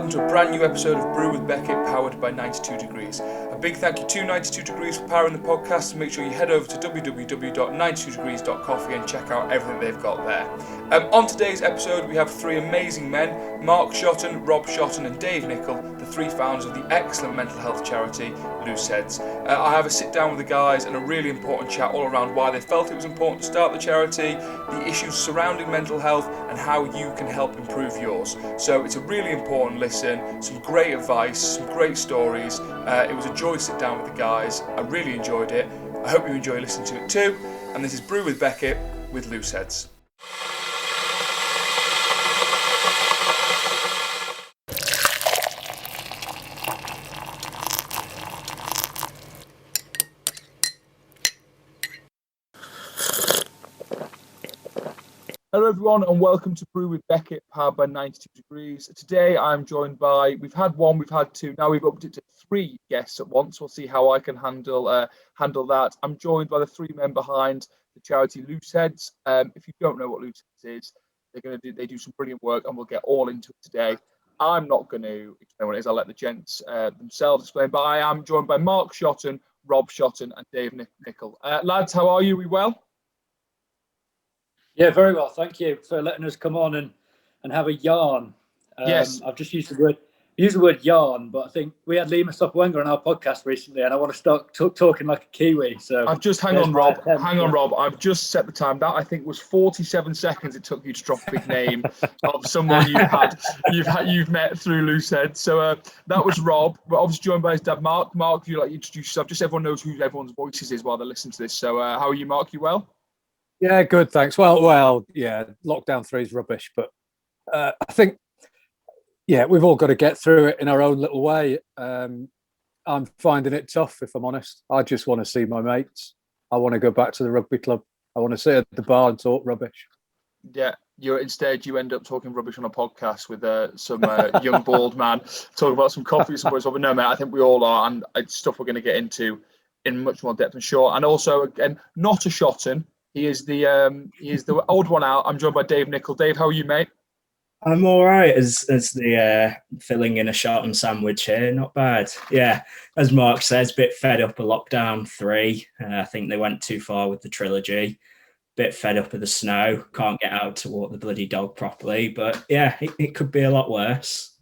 welcome to a brand new episode of Brew with Beckett, powered by 92 Degrees. A big thank you to 92 Degrees for powering the podcast, and make sure you head over to www.92degrees.coffee and check out everything they've got there. On today's episode, we have three amazing men, Mark Shotton, Rob Shotton and Dave Nicoll, the three founders of the excellent mental health charity, Looseheadz. I have a sit down with the guys and a really important chat all around why they felt it was important to start the charity, the issues surrounding mental health, and how you can help improve yours. So it's a really important listen, some great advice, some great stories. It was a joy to sit down with the guys. I really enjoyed it. I hope you enjoy listening to it too. And this is Brew with Beckett with Looseheadz. Hello everyone and welcome to Brew with Beckett, powered by 92 Degrees. Today I'm joined by, we've had one, we've had two, now we've upped it to three guests at once. We'll see how I can handle that. I'm joined by the three men behind the charity Looseheadz. If you don't know what Looseheadz is, they do some brilliant work and we'll get all into it today. I'm not going to explain what it is, I'll let the gents themselves explain, but I am joined by Mark Shotton, Rob Shotton and Dave Nicoll. Lads, how are you? Are we well? Yeah, very well. Thank you for letting us come on and have a yarn. Yes. I've just used the word yarn, but I think we had Lima Sopwenger on our podcast recently, and I want to start talking like a Kiwi. So I've just hang on, Rob. I've just set the time. That I think was 47 seconds it took you to drop a big name of someone you've met through Looseheadz. So that was Rob. We're obviously joined by his dad, Mark. Mark, you like to introduce yourself? Just everyone knows who everyone's voices is while they're listening to this. So how are you, Mark? You well? Yeah, good, thanks. Well, yeah, lockdown 3 is rubbish, but I think, yeah, we've all got to get through it in our own little way. I'm finding it tough, if I'm honest. I just want to see my mates. I want to go back to the rugby club. I want to sit at the bar and talk rubbish. Yeah, you end up talking rubbish on a podcast with some young bald man talking about some coffee. But no, mate, I think we all are, and it's stuff we're going to get into in much more depth and short. And also, again, not a Shotton. He is the old one out. I'm joined by Dave Nicoll. Dave, how are you, mate? I'm all right as the filling in a Shotton sandwich here. Not bad. Yeah, as Mark says, bit fed up of lockdown 3. I think they went too far with the trilogy. Bit fed up of the snow. Can't get out to walk the bloody dog properly. But yeah, it could be a lot worse.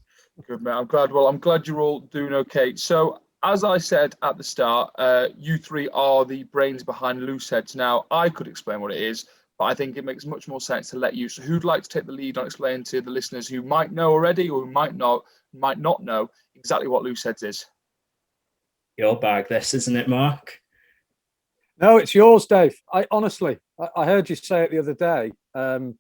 Good, mate. I'm glad you're all doing okay. So, as I said at the start, you three are the brains behind Looseheadz. Now, I could explain what it is, but I think it makes much more sense to let you. So who'd like to take the lead on explaining to the listeners who might know already or who might not know exactly what Looseheadz is? Your bag, this, isn't it, Mark? No, it's yours, Dave. I honestly heard you say it the other day, and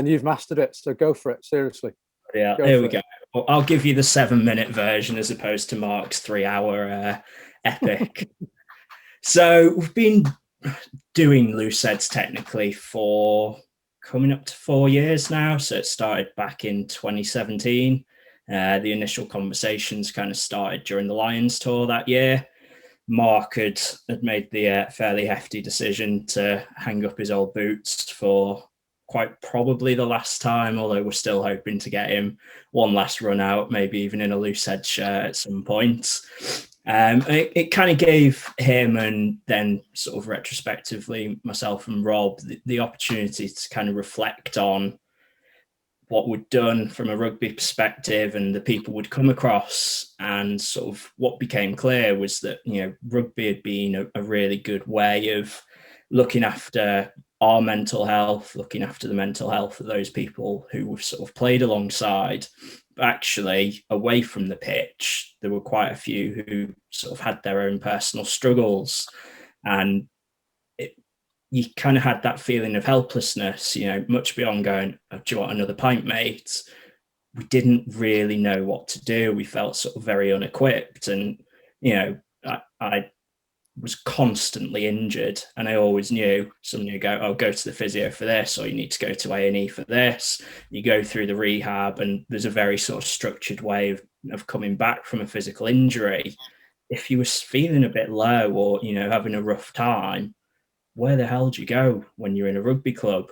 you've mastered it, so go for it, seriously. Yeah, here we go. Well, I'll give you the 7-minute version as opposed to Mark's 3-hour epic. So we've been doing Looseheadz technically for coming up to 4 years now. So it started back in 2017. The initial conversations kind of started during the Lions tour that year. Mark had made the fairly hefty decision to hang up his old boots for quite probably the last time, although we're still hoping to get him one last run out, maybe even in a Looseheadz shirt at some point. It kind of gave him, and then sort of retrospectively myself and Rob, the opportunity to kind of reflect on what we'd done from a rugby perspective and the people we'd come across. And sort of what became clear was that, rugby had been a really good way of looking after our mental health, looking after the mental health of those people who we've sort of played alongside. But actually, away from the pitch, there were quite a few who sort of had their own personal struggles. And you kind of had that feeling of helplessness, much beyond going, oh, do you want another pint, mate? We didn't really know what to do. We felt sort of very unequipped. And, I was constantly injured, and I always knew someone would go, go to the physio for this, or you need to go to A&E for this. You go through the rehab, and there's a very sort of structured way of coming back from a physical injury. If you were feeling a bit low or, having a rough time, where the hell do you go when you're in a rugby club?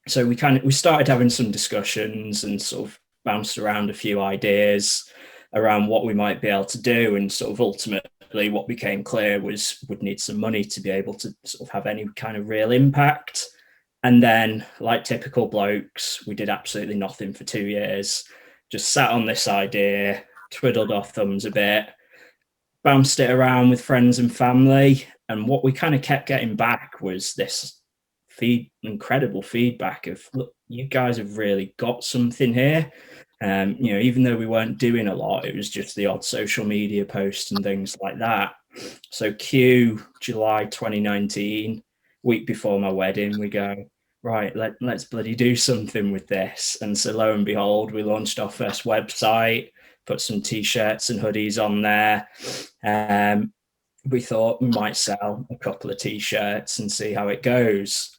So we started having some discussions and sort of bounced around a few ideas around what we might be able to do, and sort of ultimately what became clear was we'd need some money to be able to sort of have any kind of real impact. And then, like typical blokes, we did absolutely nothing for 2 years, just sat on this idea, twiddled our thumbs a bit, bounced it around with friends and family. And what we kind of kept getting back was this incredible feedback of, look, you guys have really got something here. Even though we weren't doing a lot, it was just the odd social media posts and things like that. So July 2019, week before my wedding, we go, right, let's bloody do something with this. And so lo and behold, we launched our first website, put some t-shirts and hoodies on there. We thought we might sell a couple of t-shirts and see how it goes.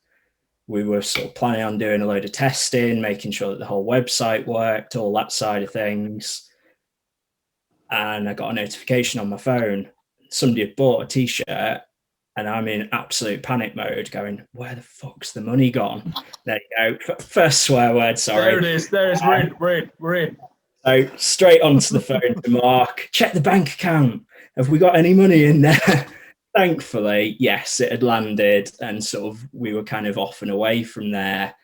We were sort of planning on doing a load of testing, making sure that the whole website worked, all that side of things. And I got a notification on my phone. Somebody had bought a t-shirt, and I'm in absolute panic mode going, where the fuck's the money gone? There you go. First swear word, sorry. There it is. We're in. So straight onto the phone to Mark, check the bank account. Have we got any money in there? Thankfully, yes, it had landed, and sort of we were kind of off and away from there.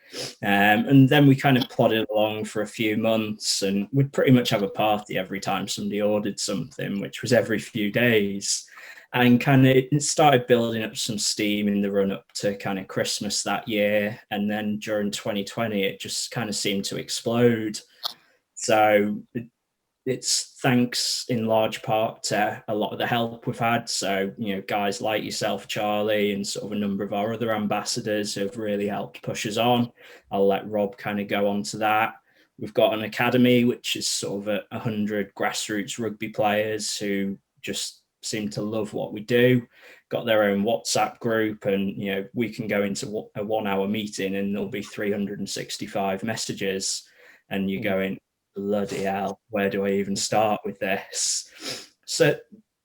And then we kind of plodded along for a few months, and we'd pretty much have a party every time somebody ordered something, which was every few days. And kind of it started building up some steam in the run up to kind of Christmas that year. And then during 2020, it just kind of seemed to explode. So it's thanks in large part to a lot of the help we've had. So, guys like yourself, Charlie, and sort of a number of our other ambassadors have really helped push us on. I'll let Rob kind of go on to that. We've got an academy, which is sort of 100 grassroots rugby players who just seem to love what we do, got their own WhatsApp group, and, we can go into a 1 hour meeting and there'll be 365 messages, and you're going, bloody hell, where do I even start with this? So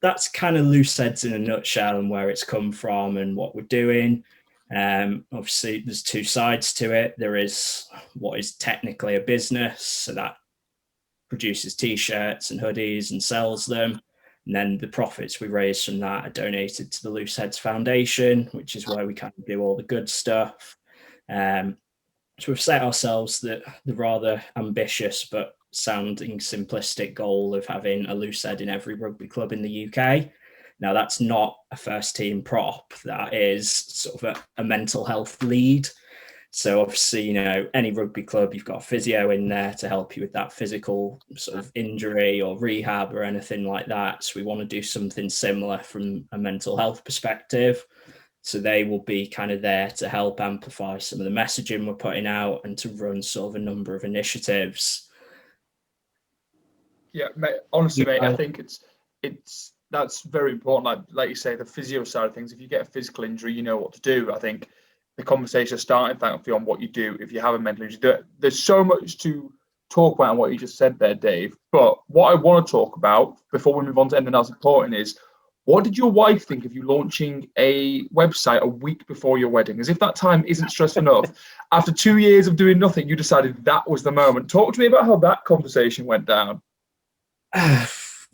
that's kind of Looseheadz in a nutshell, and where it's come from and what we're doing. Obviously, there's two sides to it. There is what is technically a business, so that produces t-shirts and hoodies and sells them. And then the profits we raise from that are donated to the Looseheadz Foundation, which is where we kind of do all the good stuff. So we've set ourselves the rather ambitious but sounding simplistic goal of having a Loosehead in every rugby club in the UK. Now, that's not a first team prop. That is sort of a mental health lead. So obviously, any rugby club, you've got a physio in there to help you with that physical sort of injury or rehab or anything like that. So we want to do something similar from a mental health perspective. So they will be kind of there to help amplify some of the messaging we're putting out and to run sort of a number of initiatives. Yeah, mate, honestly, mate, I think that's very important. Like you say, the physio side of things. If you get a physical injury, you know what to do. I think the conversation started, thankfully, on what you do if you have a mental injury. There's so much to talk about in what you just said there, Dave. But what I want to talk about before we move on to anything else important is, what did your wife think of you launching a website a week before your wedding? As if that time isn't stressful enough. After 2 years of doing nothing, you decided that was the moment. Talk to me about how that conversation went down.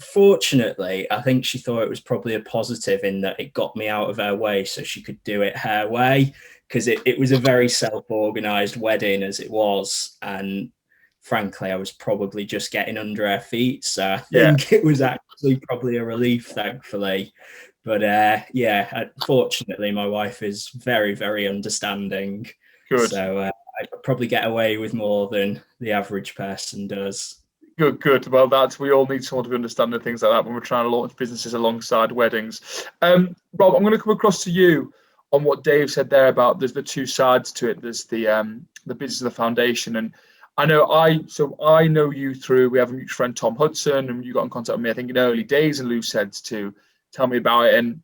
Fortunately, I think she thought it was probably a positive in that it got me out of her way so she could do it her way, because it was a very self-organised wedding as it was. And frankly, I was probably just getting under her feet. So I think it was actually probably a relief, thankfully. But fortunately, my wife is very, very understanding. Good. So I probably get away with more than the average person does. Good. Well, we all need someone to understand things like that when we're trying to launch businesses alongside weddings. Rob, I'm going to come across to you on what Dave said there about there's the two sides to it. There's the business of the foundation, and I know you through, we have a mutual friend, Tom Hudson, and you got in contact with me, I think, in early days in Looseheadz to tell me about it. And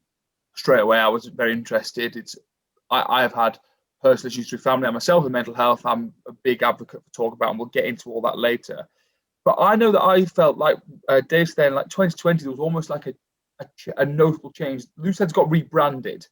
straight away, I was very interested. I have had personal issues through family and myself with mental health. I'm a big advocate for talk about, and we'll get into all that later. But I know that I felt like Dave said, like 2020, there was almost like a notable change. Looseheadz got rebranded.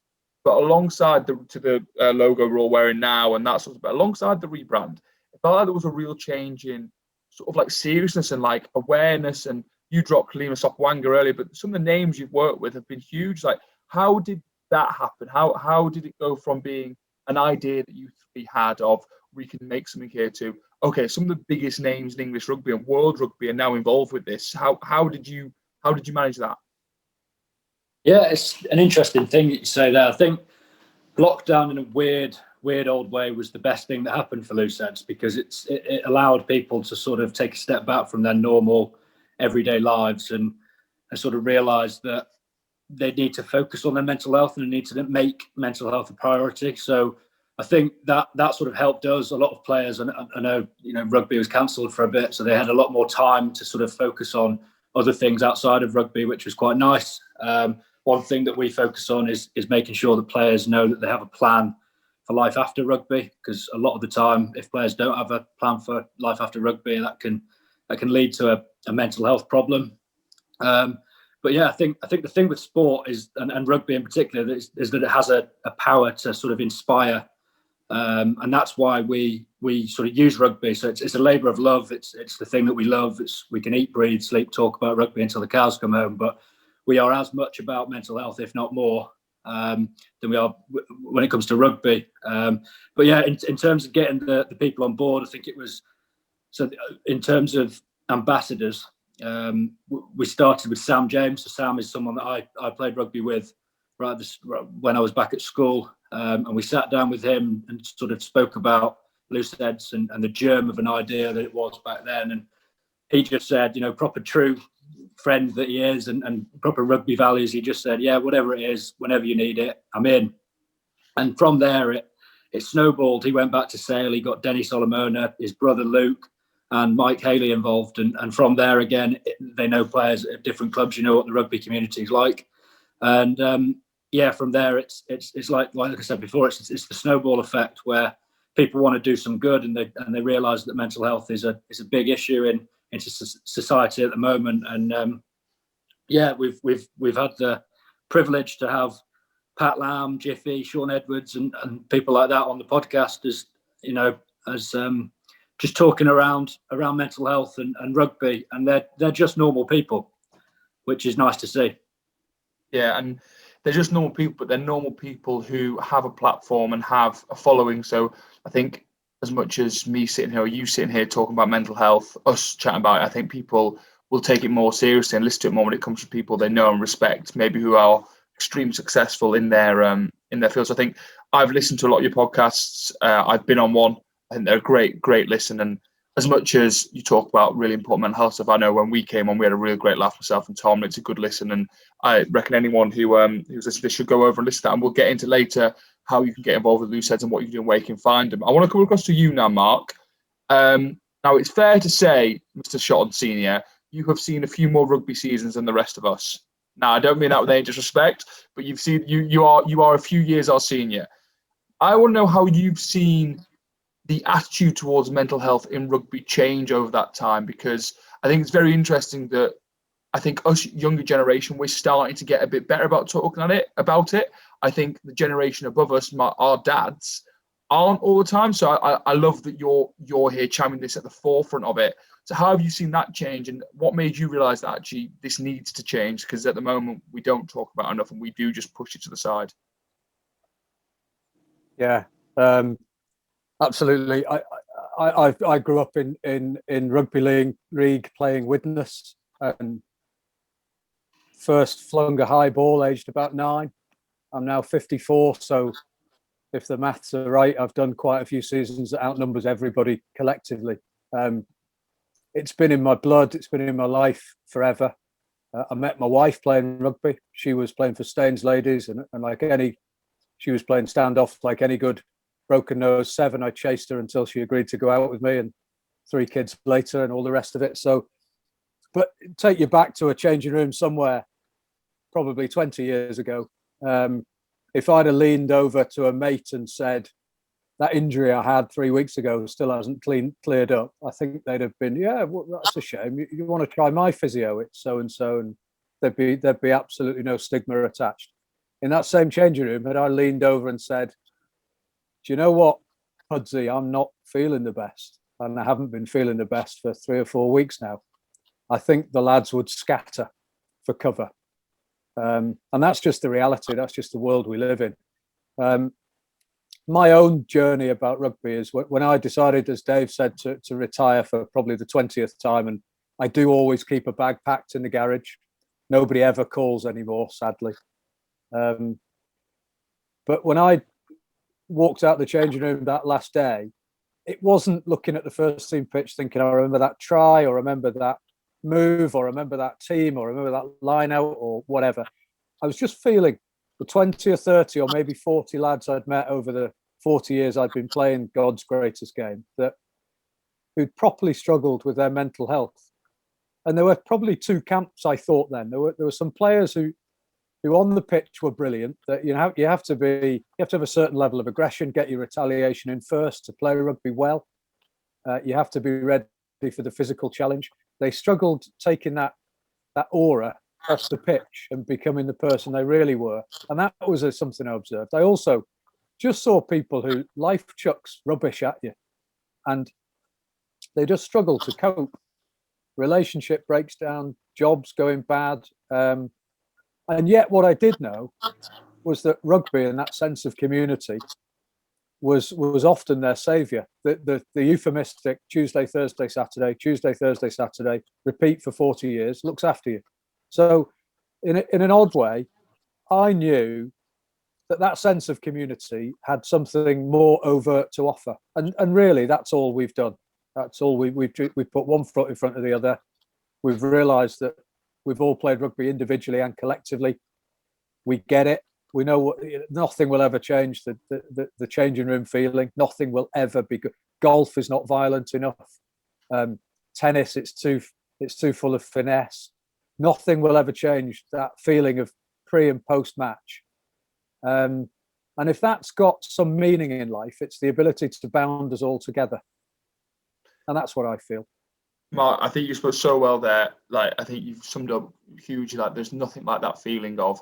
But alongside the logo we're all wearing now and that sort of, but alongside the rebrand, it felt like there was a real change in sort of like seriousness and like awareness. And you dropped Lima Sopwanga earlier, but some of the names you've worked with have been huge. Like, how did that happen? How did it go from being an idea that you three had of we can make something here to, okay, some of the biggest names in English rugby and world rugby are now involved with this? How did you manage that? Yeah, it's an interesting thing that you say there. I think lockdown in a weird old way was the best thing that happened for Looseheadz, because it allowed people to sort of take a step back from their normal everyday lives and sort of realize that they need to focus on their mental health and they need to make mental health a priority. So I think that sort of helped us. A lot of players, and I know, rugby was cancelled for a bit, so they had a lot more time to sort of focus on other things outside of rugby, which was quite nice. One thing that we focus on is making sure that players know that they have a plan for life after rugby, because a lot of the time, if players don't have a plan for life after rugby, that can lead to a mental health problem. But yeah, I think the thing with sport is, and rugby in particular, is that it has a power to sort of inspire, and that's why we sort of use rugby. So it's a labour of love. It's the thing that we love. We can eat, breathe, sleep, talk about rugby until the cows come home. But we are as much about mental health, if not more, than we are when it comes to rugby. But yeah, in terms of getting the people on board, I think it was, so in terms of ambassadors, we started with Sam James. So Sam is someone that I played rugby with when I was back at school, and we sat down with him and sort of spoke about Looseheadz and the germ of an idea that it was back then. And he just said, proper true friend that he is, and proper rugby values, he just said, yeah, whatever it is, whenever you need it, I'm in. And from there it snowballed. He went back to Sale. He got Denny Solomona, his brother Luke, and Mike Haley involved. And from there, again, they know players at different clubs. You know what the rugby community is like. And yeah, from there, it's like I said before, it's the snowball effect, where people want to do some good, and they realise that mental health is a big issue in society at the moment. And yeah, we've had the privilege to have Pat Lamb, Jiffy, Sean Edwards, and people like that on the podcast, as just talking around mental health and rugby, and they're just normal people, which is nice to see. Yeah, and they're just normal people, but they're normal people who have a platform and have a following. So I think, as much as me sitting here or you sitting here talking about mental health, us chatting about it, I think people will take it more seriously and listen to it more when it comes to people they know and respect, maybe who are extremely successful in their fields. I think I've listened to a lot of your podcasts. I've been on one. I think they're a great listen. And as much as you talk about really important mental health stuff, I know when we came on, we had a really great laugh, myself and Tom. It's a good listen, and I reckon anyone who's listening to this should go over and listen to that. And we'll get into later how you can get involved with Looseheadz and what you can do and where you can find them. I want to come across to you now, Mark. Now, it's fair to say, Mr. Shotton Senior, you have seen a few more rugby seasons than the rest of us. Now, I don't mean that with any disrespect, but you've seen you are a few years our senior. I want to know how you've seen the attitude towards mental health in rugby change over that time, because I think it's very interesting that I think us younger generation, we're starting to get a bit better about talking about it. I think the generation above us, our dads, aren't all the time. So I love that you're here championing this at the forefront of it. So how have you seen that change, and what made you realise that actually this needs to change? Because at the moment we don't talk about it enough, and we do just push it to the side. Yeah, absolutely. I grew up in rugby league playing Widnes, and first flung a high ball aged about 9. I'm now 54, so if the maths are right, I've done quite a few seasons that outnumbers everybody collectively. It's been in my blood. It's been in my life forever. I met my wife playing rugby. She was playing for Staines Ladies, and she was playing standoff like any good broken nose 7. I chased her until she agreed to go out with me, and 3 kids later and all the rest of it. So, but take you back to a changing room somewhere, probably 20 years ago. If I'd have leaned over to a mate and said, that injury I had 3 weeks ago still hasn't cleared up, I think they'd have been, yeah, well, that's a shame. You want to try my physio? It's so and so, and there'd be absolutely no stigma attached. in that same changing room had I leaned over and said, do you know what, Pudsey, I'm not feeling the best, and I haven't been feeling the best for 3 or 4 weeks now, I think the lads would scatter for cover. And that's just the reality. That's just the world we live in. My own journey about rugby is when I decided, as Dave said, to retire for probably the 20th time, and I do always keep a bag packed in the garage. Nobody ever calls anymore, sadly. But when I walked out the changing room that last day, it wasn't looking at the first team pitch thinking, I remember that try, or remember that move, or remember that team, or remember that line out, or whatever. I was just feeling the 20 or 30 or maybe 40 lads I'd met over the 40 years I'd been playing God's greatest game who'd properly struggled with their mental health. And there were probably two camps, I thought then. There were some players who on the pitch were brilliant, that you have to have a certain level of aggression, get your retaliation in first to play rugby well. You have to be ready for the physical challenge. They struggled taking that aura off the pitch and becoming the person they really were. And that was something I observed. I also just saw people who life chucks rubbish at you and they just struggle to cope. Relationship breaks down, jobs going bad. And yet what I did know was that rugby and that sense of community was often their saviour. The euphemistic Tuesday, Thursday, Saturday, repeat for 40 years, looks after you. So in an odd way, I knew that sense of community had something more overt to offer. And really, that's all we've done. That's all we've put one foot in front of the other. We've realised that we've all played rugby individually and collectively. We get it. We know nothing will ever change the changing room feeling. Nothing will ever be good. Golf is not violent enough. Tennis, it's too full of finesse. Nothing will ever change that feeling of pre and post match. And if that's got some meaning in life, it's the ability to bound us all together. And that's what I feel. Mark, I think you spoke so well there. Like, I think you've summed up hugely. Like, there's nothing like that feeling of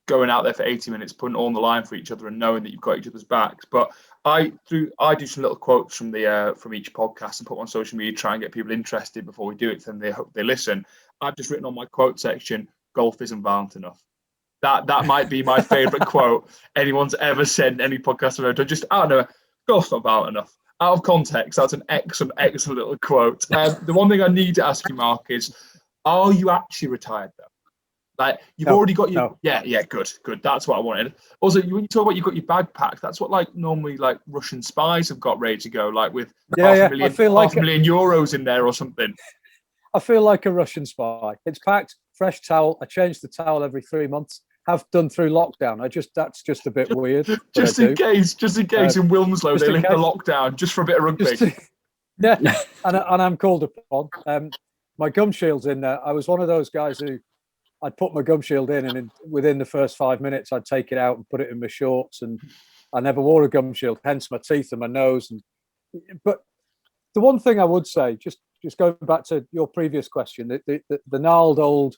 going out there for 80 minutes, putting all on the line for each other and knowing that you've got each other's backs. But I do some little quotes from each podcast and put them on social media, try and get people interested before we do it, then they hope they listen. I've just written on my quote section, golf isn't violent enough. That might be my favourite quote anyone's ever said in any podcast I've ever done. Just, I don't know, golf's not violent enough. Out of context, that's an excellent little quote. The one thing I need to ask you, Mark, is, are you actually retired though? Like, you've already got your good. That's what I wanted. Also, when you talk about you've got your bag packed, that's what like normally like Russian spies have got ready to go, like with half a million euros in there or something. I feel like a Russian spy. It's packed, fresh towel. I change the towel every 3 months. Have done through lockdown. That's just a bit weird. Just in case in Wilmslow they lift the lockdown just for a bit of rugby. And I'm called upon. My gum shield's in there. I was one of those guys who I'd put my gum shield in, and within the first 5 minutes I'd take it out and put it in my shorts, and I never wore a gum shield, hence my teeth and my nose. But the one thing I would say, just going back to your previous question, the gnarled old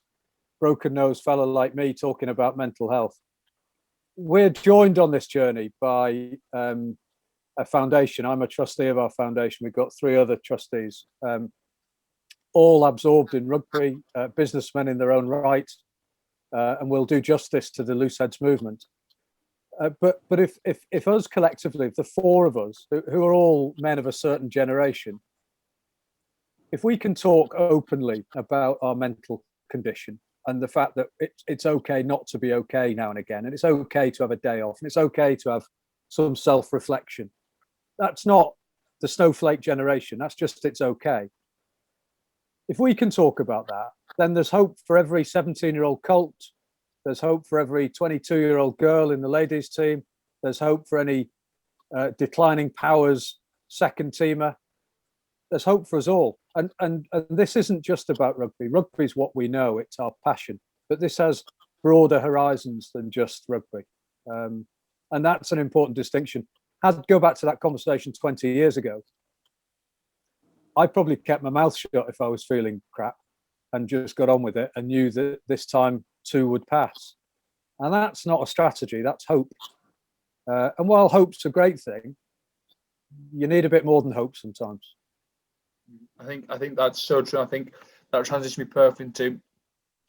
broken-nosed fella like me talking about mental health, we're joined on this journey by a foundation. I'm a trustee of our foundation. We've got 3 other trustees, all absorbed in rugby, businessmen in their own right, and we'll do justice to the Looseheadz movement. But if us collectively, if the 4 of us, who are all men of a certain generation, if we can talk openly about our mental condition and the fact that it's okay not to be okay now and again, and it's okay to have a day off, and it's okay to have some self-reflection. That's not the snowflake generation. That's just, it's okay. If we can talk about that, then there's hope for every 17-year-old colt. There's hope for every 22-year-old girl in the ladies' team. There's hope for any declining powers second teamer. There's hope for us all. And this isn't just about rugby. Rugby is what we know. It's our passion. But this has broader horizons than just rugby. And that's an important distinction. I'd go back to that conversation 20 years ago. I probably kept my mouth shut if I was feeling crap and just got on with it and knew that this time too would pass. And that's not a strategy, that's hope. And while hope's a great thing, you need a bit more than hope sometimes. I think that's so true. I think that transition me perfect into,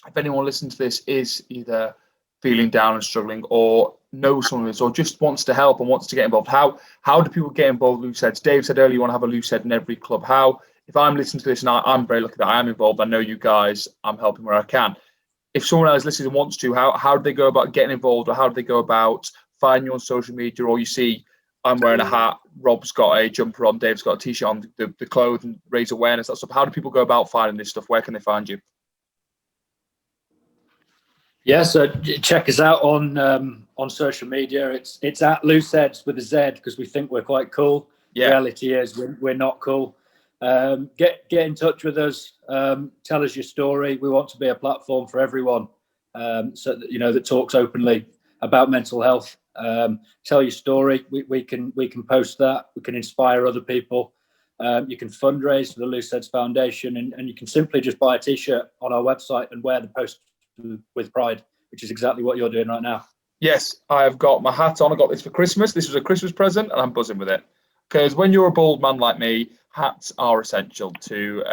if anyone listening to this is either feeling down and struggling, or knows someone who's, or just wants to help and wants to get involved, how do people get involved with Looseheads? Dave said earlier you want to have a Loosehead in every club. How, if I'm listening to this and I'm very lucky that I am involved, I know you guys, I'm helping where I can. If someone else listening wants to, how do they go about getting involved, or how do they go about finding you on social media? Or you see I'm wearing a hat, Rob's got a jumper on, Dave's got a t-shirt on, the clothes and raise awareness, that stuff. How do people go about finding this stuff? Where can they find you? Yeah, so check us out on social media. It's at Looseheads with a Z, because we think we're quite cool. Yeah. The reality is we're not cool. Get in touch with us. Tell us your story. We want to be a platform for everyone, so that, that talks openly about mental health. Tell your story. We can post that. We can inspire other people. You can fundraise for the Looseheads Foundation, and you can simply just buy a t-shirt on our website and wear the post with pride, which is exactly what you're doing right now. Yes, I've got my hat on. I got this for Christmas. This was a Christmas present, and I'm buzzing with it. Because when you're a bald man like me, hats are essential to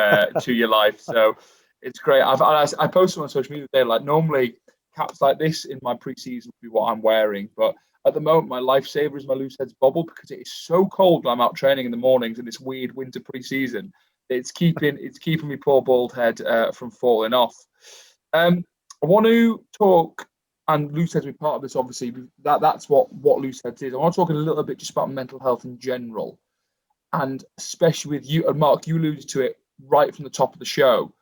your life. So it's great. I posted on social media today, like, normally caps like this in my pre-season would be what I'm wearing, but at the moment my lifesaver is my Looseheads bubble, because it is so cold when I'm out training in the mornings in this weird winter pre-season. It's keeping me poor bald head from falling off. I want to talk, and Looseheads will be part of this, obviously. That's what Looseheads is. I want to talk a little bit just about mental health in general, and especially with you. And Mark, you alluded to it right from the top of the show.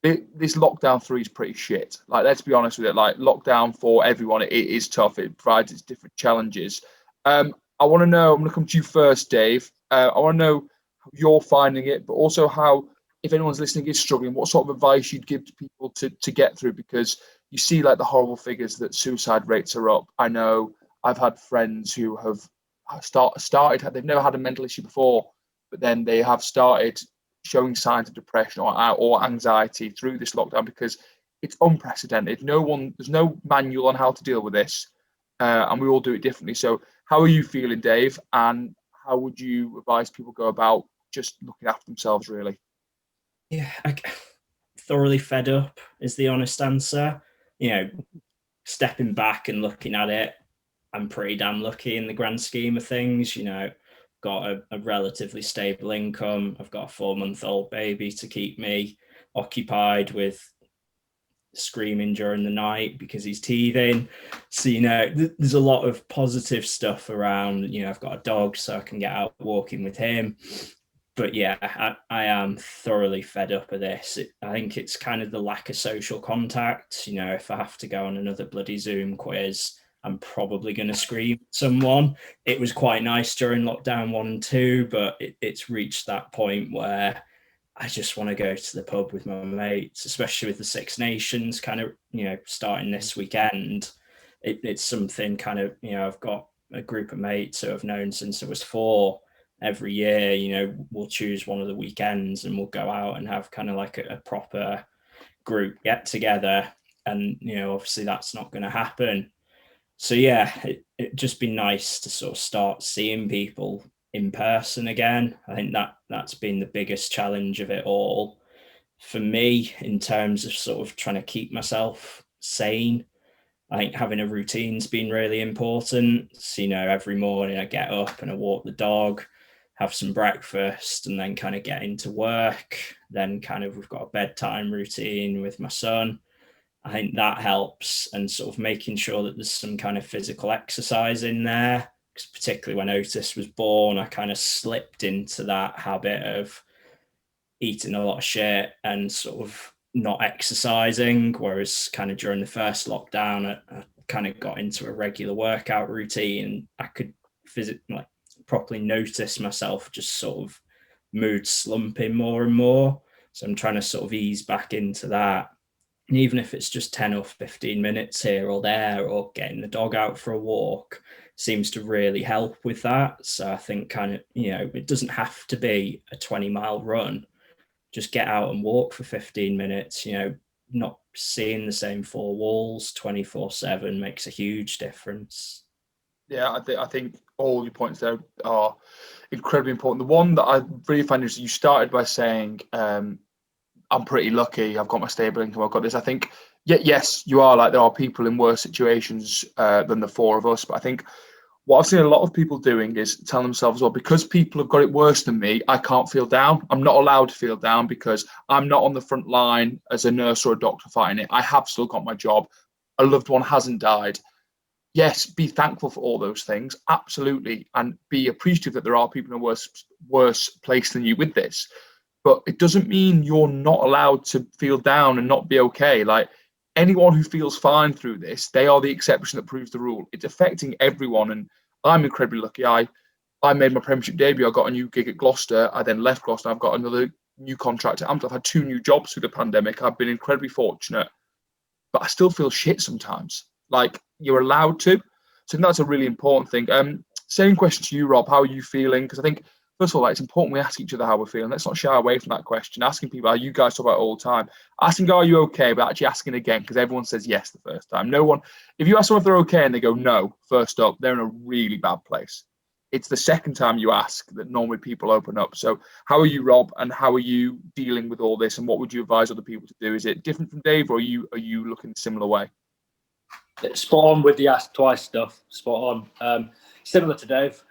This lockdown 3 is pretty shit. Like, let's be honest with it. Like, lockdown for everyone, it is tough. It provides its different challenges. I want to know, I'm going to come to you first, Dave. I want to know how you're finding it, but also how, if anyone's listening is struggling, what sort of advice you'd give to people to get through, because you see, like, the horrible figures that suicide rates are up. I know I've had friends who have started, they've never had a mental issue before, but then they have started showing signs of depression or anxiety through this lockdown, because it's unprecedented. There's no manual on how to deal with this, and we all do it differently. So how are you feeling, Dave? And how would you advise people go about just looking after themselves, really? Yeah, thoroughly fed up is the honest answer. Stepping back and looking at it, I'm pretty damn lucky in the grand scheme of things. Got a relatively stable income. I've got a 4-month-old baby to keep me occupied with screaming during the night because he's teething. So, there's a lot of positive stuff around. I've got a dog, so I can get out walking with him. But yeah, I am thoroughly fed up of this. I think it's kind of the lack of social contact. If I have to go on another bloody Zoom quiz, I'm probably going to scream at someone. It was quite nice during lockdown 1 and 2, but it's reached that point where I just want to go to the pub with my mates, especially with the Six Nations kind of, starting this weekend. It's something kind of, I've got a group of mates who I've known since I was 4. Every year, we'll choose one of the weekends and we'll go out and have kind of like a proper group get together. And, obviously that's not going to happen. So yeah, it'd just be nice to sort of start seeing people in person again. I think that's been the biggest challenge of it all for me, in terms of sort of trying to keep myself sane. I think having a routine's been really important. So, every morning I get up and I walk the dog, have some breakfast, and then kind of get into work. Then kind of we've got a bedtime routine with my son. I think that helps, and sort of making sure that there's some kind of physical exercise in there. Because particularly when Otis was born, I kind of slipped into that habit of eating a lot of shit and sort of not exercising. Whereas kind of during the first lockdown, I kind of got into a regular workout routine. I could properly notice myself just sort of mood slumping more and more. So I'm trying to sort of ease back into that. And even if it's just 10 or 15 minutes here or there, or getting the dog out for a walk, seems to really help with that. So I think kind of, it doesn't have to be a 20-mile run. Just get out and walk for 15 minutes, not seeing the same four walls 24/7 makes a huge difference. Yeah, I think all your points there are incredibly important. The one that I really find is you started by saying, I'm pretty lucky, I've got my stable income, I've got this. I think, yes, you are, like, there are people in worse situations than the four of us, but I think what I've seen a lot of people doing is telling themselves, well, because people have got it worse than me, I can't feel down. I'm not allowed to feel down because I'm not on the front line as a nurse or a doctor fighting it. I have still got my job. A loved one hasn't died. Yes, be thankful for all those things, absolutely, and be appreciative that there are people in a worse place than you with this. But it doesn't mean you're not allowed to feel down and not be okay. Like, anyone who feels fine through this, they are the exception that proves the rule. It's affecting everyone, and I'm incredibly lucky. I made my Premiership debut. I got a new gig at Gloucester. I then left Gloucester. I've got another new contract at Ampton. I've had 2 new jobs through the pandemic. I've been incredibly fortunate, but I still feel shit sometimes. Like, you're allowed to. So I think that's a really important thing. Same question to you, Rob. How are you feeling? Because I think, first of all, like, it's important we ask each other how we're feeling. Let's not shy away from that question. Asking people, how you guys talk about it all the time. Asking, are you okay? But actually asking again, because everyone says yes the first time. No one, if you ask someone if they're okay and they go no, first up, they're in a really bad place. It's the second time you ask that normally people open up. So how are you, Rob? And how are you dealing with all this? And what would you advise other people to do? Is it different from Dave, or are you looking a similar way? Spot on with the ask twice stuff. Spot on. Similar to Dave.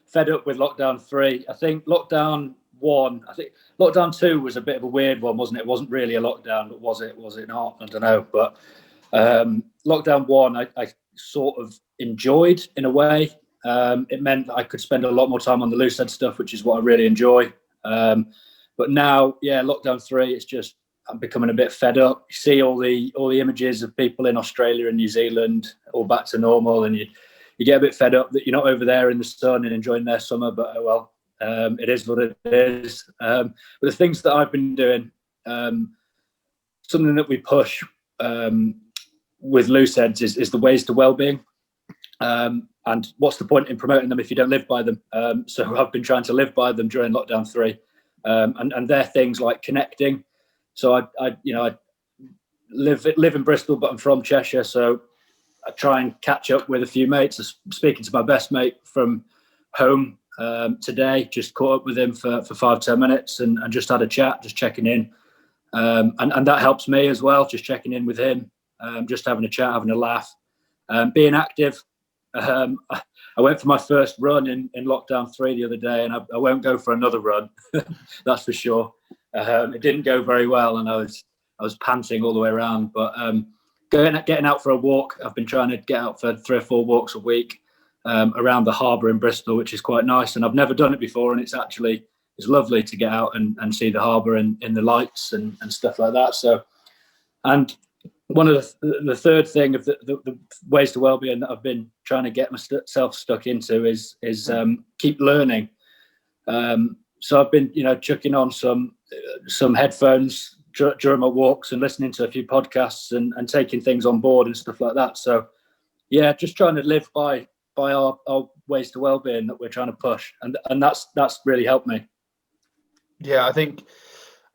Fed up with lockdown 3. I think lockdown 1. I think lockdown 2 was a bit of a weird one, wasn't it? It wasn't really a lockdown, but was it? Was it not? I don't know. But lockdown 1, I sort of enjoyed in a way. It meant that I could spend a lot more time on the Looseheadz stuff, which is what I really enjoy. But now, lockdown 3, it's just, I'm becoming a bit fed up. You see all the images of people in Australia and New Zealand all back to normal, and you get a bit fed up that you're not over there in the sun and enjoying their summer. But it is what it is. But the things that I've been doing, something that we push with Looseheadz is the ways to well-being. And what's the point in promoting them if you don't live by them? So I've been trying to live by them during lockdown 3, and they're things like connecting. So I live in Bristol, but I'm from Cheshire, so I try and catch up with a few mates. I'm speaking to my best mate from home today. Just caught up with him for 5-10 minutes and just had a chat, just checking in, and that helps me as well. Just checking in with him, just having a chat, having a laugh, being active. I went for my first run in lockdown 3 the other day, and I won't go for another run. That's for sure. It didn't go very well, and I was panting all the way around. But getting out for a walk, I've been trying to get out for 3 or 4 walks a week around the harbour in Bristol, which is quite nice. And I've never done it before, and it's lovely to get out and see the harbour in the lights and stuff like that. So, and one of the third thing of the ways to well-being that I've been trying to get myself stuck into is keep learning. So I've been, chucking on some headphones during my walks and listening to a few podcasts and taking things on board and stuff like that. So yeah, just trying to live by our ways to well-being that we're trying to push, and that's really helped me. Yeah, I think,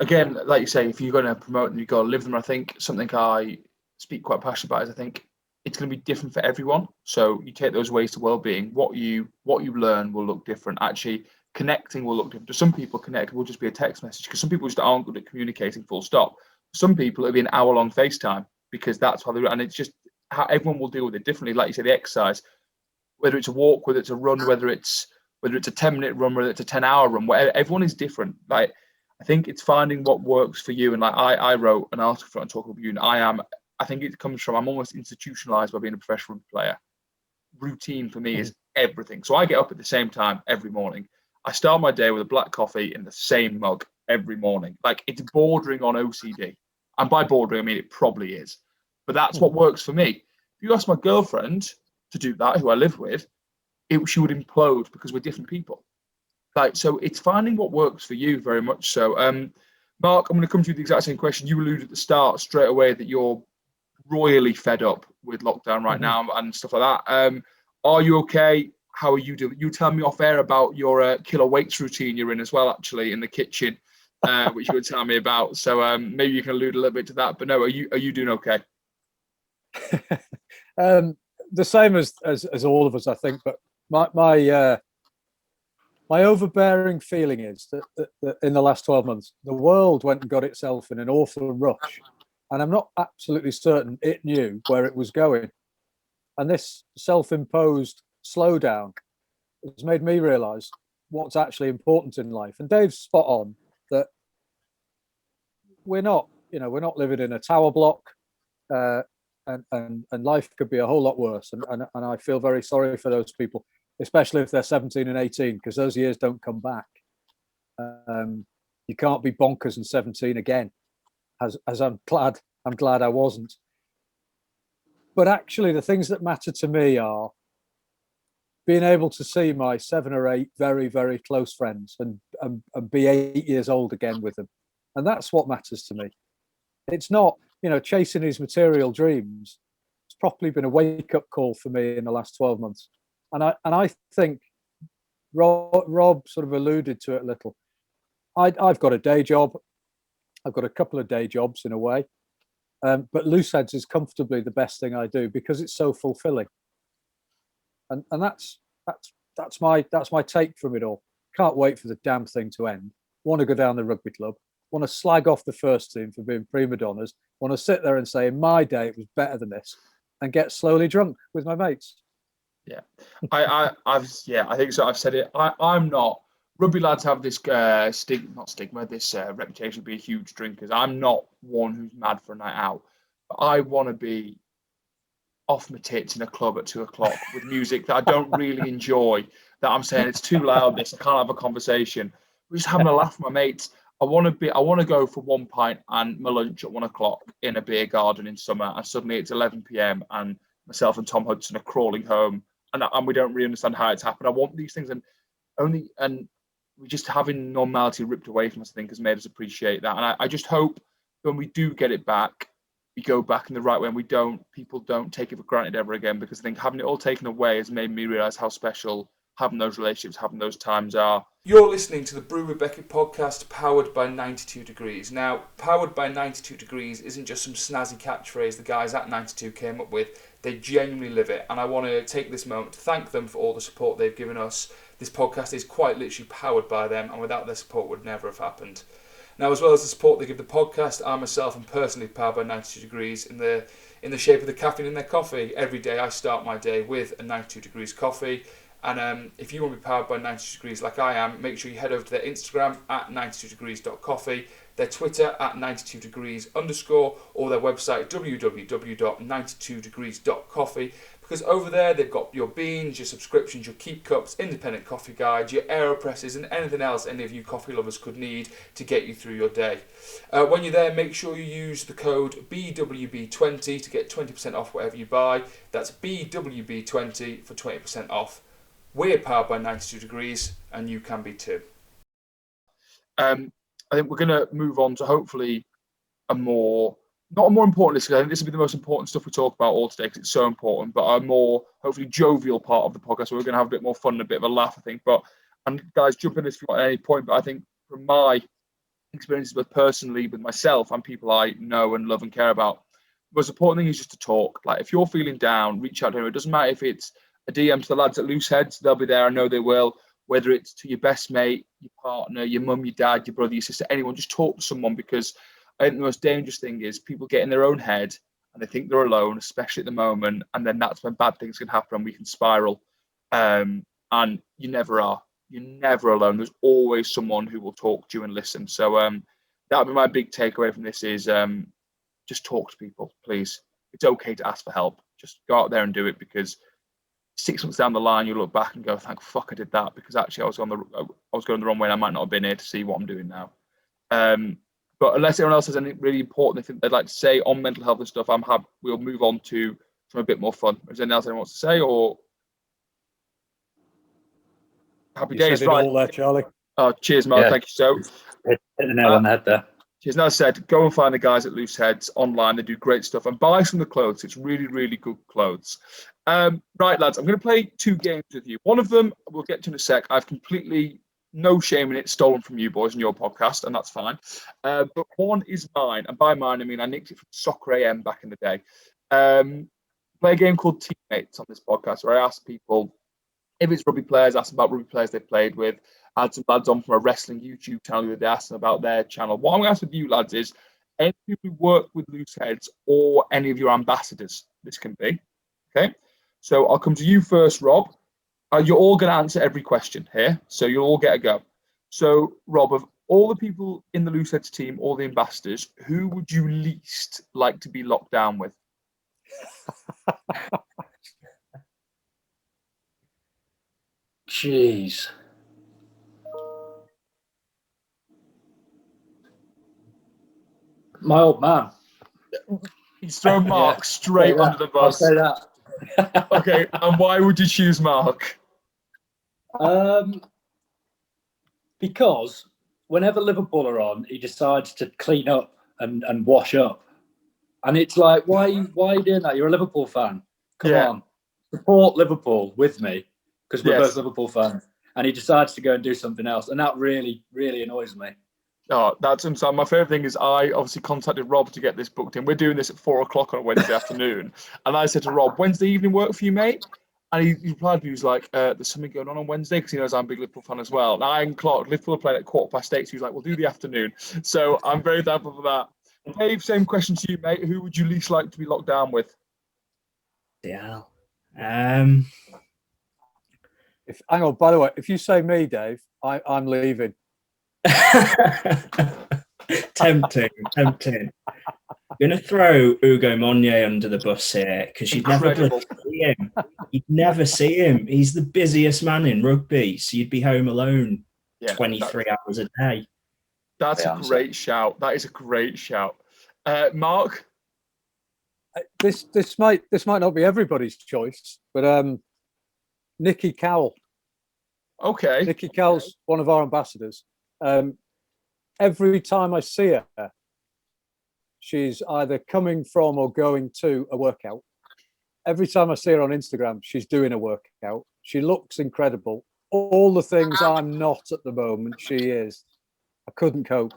again, like you say, if you're going to promote them, you've got to live them. I think something I speak quite passionate about is I think it's going to be different for everyone. So you take those ways to well-being, what you learn will look different. Actually, connecting will look different. To some people, connecting will just be a text message, because some people just aren't good at communicating, full stop. Some people, it'll be an hour-long FaceTime, because that's how and it's just how everyone will deal with it differently. Like you say, the exercise, whether it's a walk, whether it's a run, whether it's a 10-minute run, whether it's a 10-hour run, whatever, everyone is different. Like, I think it's finding what works for you. And like I wrote an article for Talk About You, and I think it comes from, I'm almost institutionalized by being a professional player. Routine for me is everything. So I get up at the same time every morning. I start my day with a black coffee in the same mug every morning. Like, it's bordering on OCD. And by bordering, I mean it probably is. But that's what works for me. If you ask my girlfriend to do that, who I live with, she would implode, because we're different people. Like, so it's finding what works for you very much so. Mark, I'm going to come to you with the exact same question. You alluded at the start straight away that you're royally fed up with lockdown right now and stuff like that. Are you okay? How are you doing? You tell me off air about your killer weights routine you're in as well, actually, in the kitchen. which you were telling me about. So maybe you can allude a little bit to that. But no, are you doing okay? The same as all of us, I think. But my overbearing feeling is that in the last 12 months, the world went and got itself in an awful rush, and I'm not absolutely certain it knew where it was going. And this self-imposed slowdown has made me realise what's actually important in life. And Dave's spot on that we're not living in a tower block, and life could be a whole lot worse. And I feel very sorry for those people, especially if they're 17 and 18, because those years don't come back. You can't be bonkers and 17 again, as I'm glad I wasn't. But actually, the things that matter to me are being able to see my 7 or 8 very, very close friends and be 8 years old again with them. And that's what matters to me. It's not, chasing these material dreams. It's probably been a wake-up call for me in the last 12 months. And I think Rob sort of alluded to it a little. I've got a day job. I've got a couple of day jobs in a way. But Looseheadz is comfortably the best thing I do because it's so fulfilling. And that's my take from it all. Can't wait for the damn thing to end. Want to go down the rugby club. Want to slag off the first team for being prima donnas. Want to sit there and say, in my day, it was better than this, and get slowly drunk with my mates. Yeah, I think so. I've said it. I'm not. Rugby lads have this stigma, this reputation of being huge drinkers. I'm not one who's mad for a night out. But I want to be off my tits in a club at 2:00 with music that I don't really enjoy. That I'm saying it's too loud. I can't have a conversation. We're just having a laugh with my mates. I want to go for 1 pint and my lunch at 1:00 in a beer garden in summer, and suddenly it's 11 p.m. and myself and Tom Hudson are crawling home, and we don't really understand how it's happened. I want these things, and we just having normality ripped away from us, I think, has made us appreciate that. And I just hope when we do get it back, we go back in the right way, and people don't take it for granted ever again, because I think having it all taken away has made me realise how special having those relationships, having those times are. You're listening to the Brew with Beckett podcast, powered by 92 Degrees. Now, powered by 92 Degrees isn't just some snazzy catchphrase the guys at 92 came up with. They genuinely live it, and I want to take this moment to thank them for all the support they've given us. This podcast is quite literally powered by them, and without their support would never have happened. Now, as well as the support they give the podcast, I myself am personally powered by 92 Degrees in the shape of the caffeine in their coffee. Every day I start my day with a 92 Degrees coffee. And if you want to be powered by 92 Degrees like I am, make sure you head over to their Instagram at 92degrees.coffee, their Twitter at 92degrees_, or their website www.92degrees.coffee, because over there they've got your beans, your subscriptions, your keep cups, independent coffee guides, your AeroPresses, and anything else any of you coffee lovers could need to get you through your day. When you're there, make sure you use the code BWB20 to get 20% off whatever you buy. That's BWB20 for 20% off. We're powered by 92 Degrees, and you can be too. I think we're going to move on to hopefully not a more important list, because I think this will be the most important stuff we talk about all today, because it's so important, but a more hopefully jovial part of the podcast, where we're going to have a bit more fun and a bit of a laugh, I think. And guys, jump in if you want at any point, but I think from my experiences, both personally with myself and people I know and love and care about, the most important thing is just to talk. Like, if you're feeling down, reach out to them. It doesn't matter if it's a DM to the lads at Looseheadz, they'll be there. I know they will. Whether it's to your best mate, your partner, your mum, your dad, your brother, your sister, anyone, just talk to someone, because I think the most dangerous thing is people get in their own head and they think they're alone, especially at the moment, and then that's when bad things can happen and we can spiral. And you never are. You're never alone. There's always someone who will talk to you and listen. So that would be my big takeaway from this is just talk to people, please. It's okay to ask for help. Just go out there and do it, because 6 months down the line, you look back and go, "Thank fuck I did that," because actually I was going the wrong way, and I might not have been here to see what I'm doing now. But unless anyone else has anything really important they think they'd like to say on mental health and stuff, I'm happy. We'll move on to some a bit more fun. Is there anything else anyone wants to say, or happy You days? said it all there, Charlie. Oh, cheers, Mark. Yeah. Thank you so. Hit the nail on the head there. As I said, go and find the guys at Looseheadz online. They do great stuff, and buy some of the clothes. It's really, really good clothes. Right, lads, I'm going to play 2 games with you. One of them we'll get to in a sec. I've completely no shame in it, stolen from you boys in your podcast, and that's fine. But one is mine, and by mine I mean I nicked it from Soccer AM back in the day. Play a game called Teammates on this podcast where I ask people, if it's rugby players, ask them about rugby players they played with. I had some lads on from a wrestling YouTube channel who they asked them about their channel. What I'm going to ask with you lads is, any people who work with Looseheads or any of your ambassadors, this can be. Okay, so I'll come to you first, Rob. You're all going to answer every question here, so you'll all get a go. So, Rob, of all the people in the Looseheads team, all the ambassadors, who would you least like to be locked down with? Jeez. My old man. He's thrown Mark straight under the bus. I'll say that. Okay, and why would you choose Mark? Because whenever Liverpool are on, he decides to clean up and wash up. And it's like, why are you doing that? You're a Liverpool fan. Come on. Support Liverpool with me, because we're both Liverpool fans. And he decides to go and do something else. And that really, really annoys me. Oh, that's insane. My favourite thing is I obviously contacted Rob to get this booked in. We're doing this at 4:00 on a Wednesday afternoon. And I said to Rob, Wednesday evening work for you, mate? And he replied to me, he was like, there's something going on Wednesday, because he knows I'm a big Liverpool fan as well. And I and Clark, Liverpool are playing at 8:15. So he was like, we'll do the afternoon. So I'm very thankful for that. Dave, same question to you, mate. Who would you least like to be locked down with? Yeah. Hang on, by the way, if you say me, Dave, I'm leaving. Tempting. I'm going to throw Hugo Monye under the bus here, because you'd never see him. You'd never see him. He's the busiest man in rugby, so you'd be home alone 23 hours a day. That's a great shout. That is a great shout. Mark? This might not be everybody's choice, but Nikki Cowell. Okay. Nikki Cowell's one of our ambassadors. Every time I see her, she's either coming from or going to a workout. Every time I see her on Instagram, she's doing a workout. She looks incredible. All the things I'm not at the moment, she is. I couldn't cope.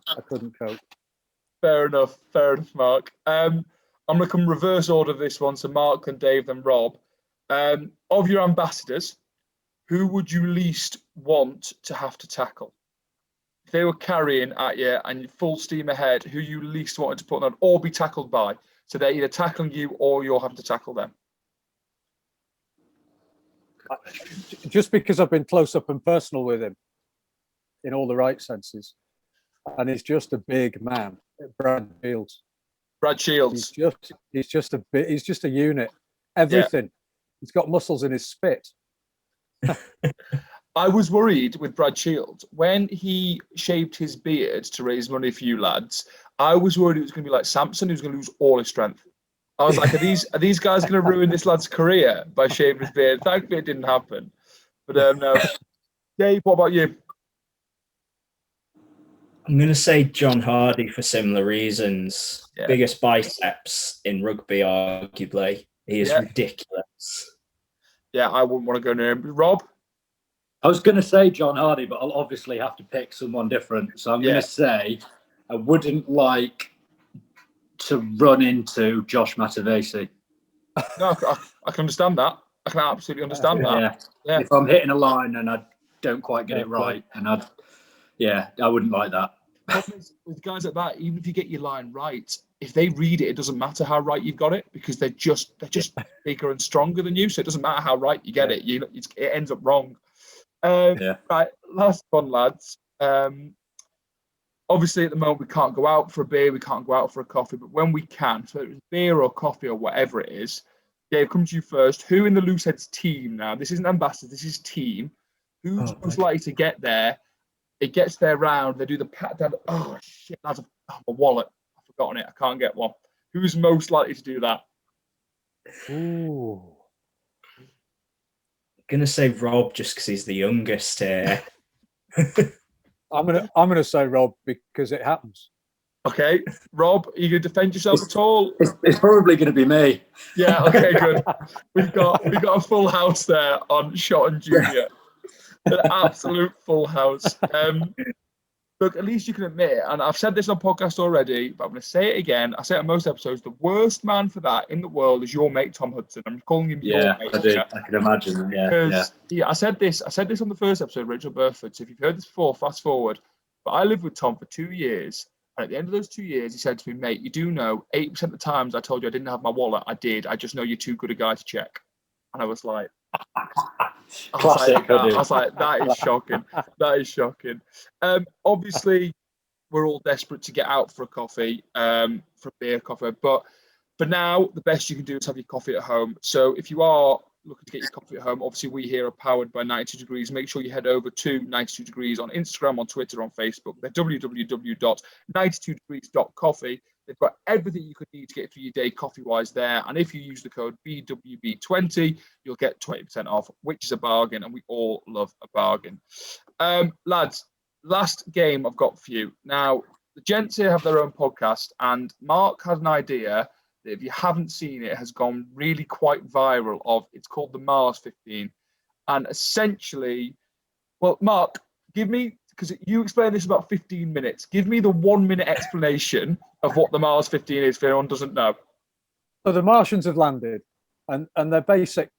Fair enough, Mark. I'm going to come reverse order this one, so Mark and Dave, then Rob. Of your ambassadors, who would you least want to have to tackle? If they were carrying at you and full steam ahead, who you least wanted to put on or be tackled by? So they're either tackling you or you're having to tackle them. Just because I've been close up and personal with him in all the right senses. And he's just a big man. Brad Shields. He's just a unit. Everything. Yeah. He's got muscles in his spit. I was worried with Brad Shields when he shaved his beard to raise money for you lads. I was worried it was going to be like Samson, who's going to lose all his strength. I was like, are these guys going to ruin this lad's career by shaving his beard? Thankfully, it didn't happen. But no. Dave, what about you? I'm going to say John Hardy for similar reasons. Yeah. Biggest biceps in rugby, arguably. He is ridiculous. Yeah, I wouldn't want to go near him. Rob? I was going to say John Hardy, but I'll obviously have to pick someone different. So I'm going to say I wouldn't like to run into Josh Matavesi. No, I can understand that. I can absolutely understand that. Yeah. If I'm hitting a line and I don't quite get it right, and I wouldn't like that. With guys like that, even if you get your line right, if they read it, it doesn't matter how right you've got it, because they're just bigger and stronger than you. So it doesn't matter how right you get it. It ends up wrong. Right, last one, lads. Obviously, at the moment, we can't go out for a beer, we can't go out for a coffee, but when we can, so it's beer or coffee or whatever it is, Dave, come to you first. Who in the Looseheads team now? This isn't ambassador, this is team. Who's most likely to get there? It gets their round, they do the pat down. Oh, shit, that's my wallet. I've forgotten it. I can't get one. Who's most likely to do that? Ooh. Going to say Rob just because he's the youngest here. I'm gonna say Rob because it happens. Okay, Rob, are you going to defend yourself at all? It's probably going to be me. Yeah. Okay. Good. We've got a full house there on Shotton Junior. An absolute full house. Look, at least you can admit it, and I've said this on podcast already, but I'm going to say it again. I say it on most episodes. The worst man for that in the world is your mate Tom Hudson. I'm calling him your mate. I do. I can imagine. I said this on the first episode, Rachel Burford. So if you've heard this before, fast forward. But I lived with Tom for 2 years, and at the end of those 2 years, he said to me, "Mate, you do know 8% of the times I told you I didn't have my wallet, I did. I just know you're too good a guy to check." And I was like, Classic. I was like, that is shocking. That is shocking. Obviously, we're all desperate to get out for a coffee, for beer, coffee. But for now, the best you can do is have your coffee at home. So if you are looking to get your coffee at home, obviously we here are powered by 92 Degrees. Make sure you head over to 92 Degrees on Instagram, on Twitter, on Facebook. They're www.92degrees.coffee. They've got everything you could need to get through your day coffee-wise there. And if you use the code BWB20, you'll get 20% off, which is a bargain, and we all love a bargain. Lads, last game I've got for you. Now, the gents here have their own podcast, and Mark has an idea that, if you haven't seen it, has gone really quite viral. It's called the Mars 15. And essentially, well, Mark, because you explained this in about 15 minutes. Give me the 1 minute explanation of what the Mars 15 is, if anyone doesn't know. So the Martians have landed, and their basic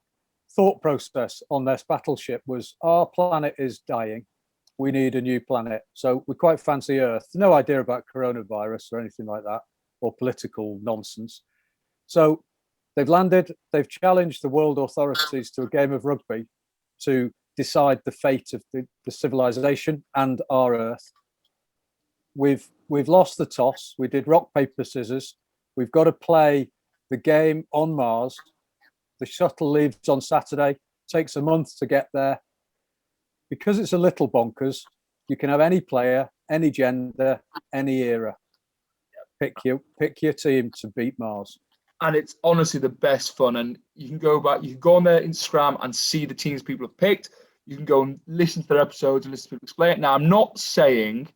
thought process on their battleship was, our planet is dying. We need a new planet. So we quite fancy Earth. No idea about coronavirus or anything like that, or political nonsense. So they've landed, they've challenged the world authorities to a game of rugby to decide the fate of the civilization and our Earth. We've lost the toss. We did rock, paper, scissors. We've got to play the game on Mars. The shuttle leaves on Saturday, takes a month to get there. Because it's a little bonkers, you can have any player, any gender, any era. Pick your team to beat Mars. And it's honestly the best fun. And you can go on their Instagram and see the teams people have picked. You can go and listen to their episodes and listen to people explain it. Now, I'm not saying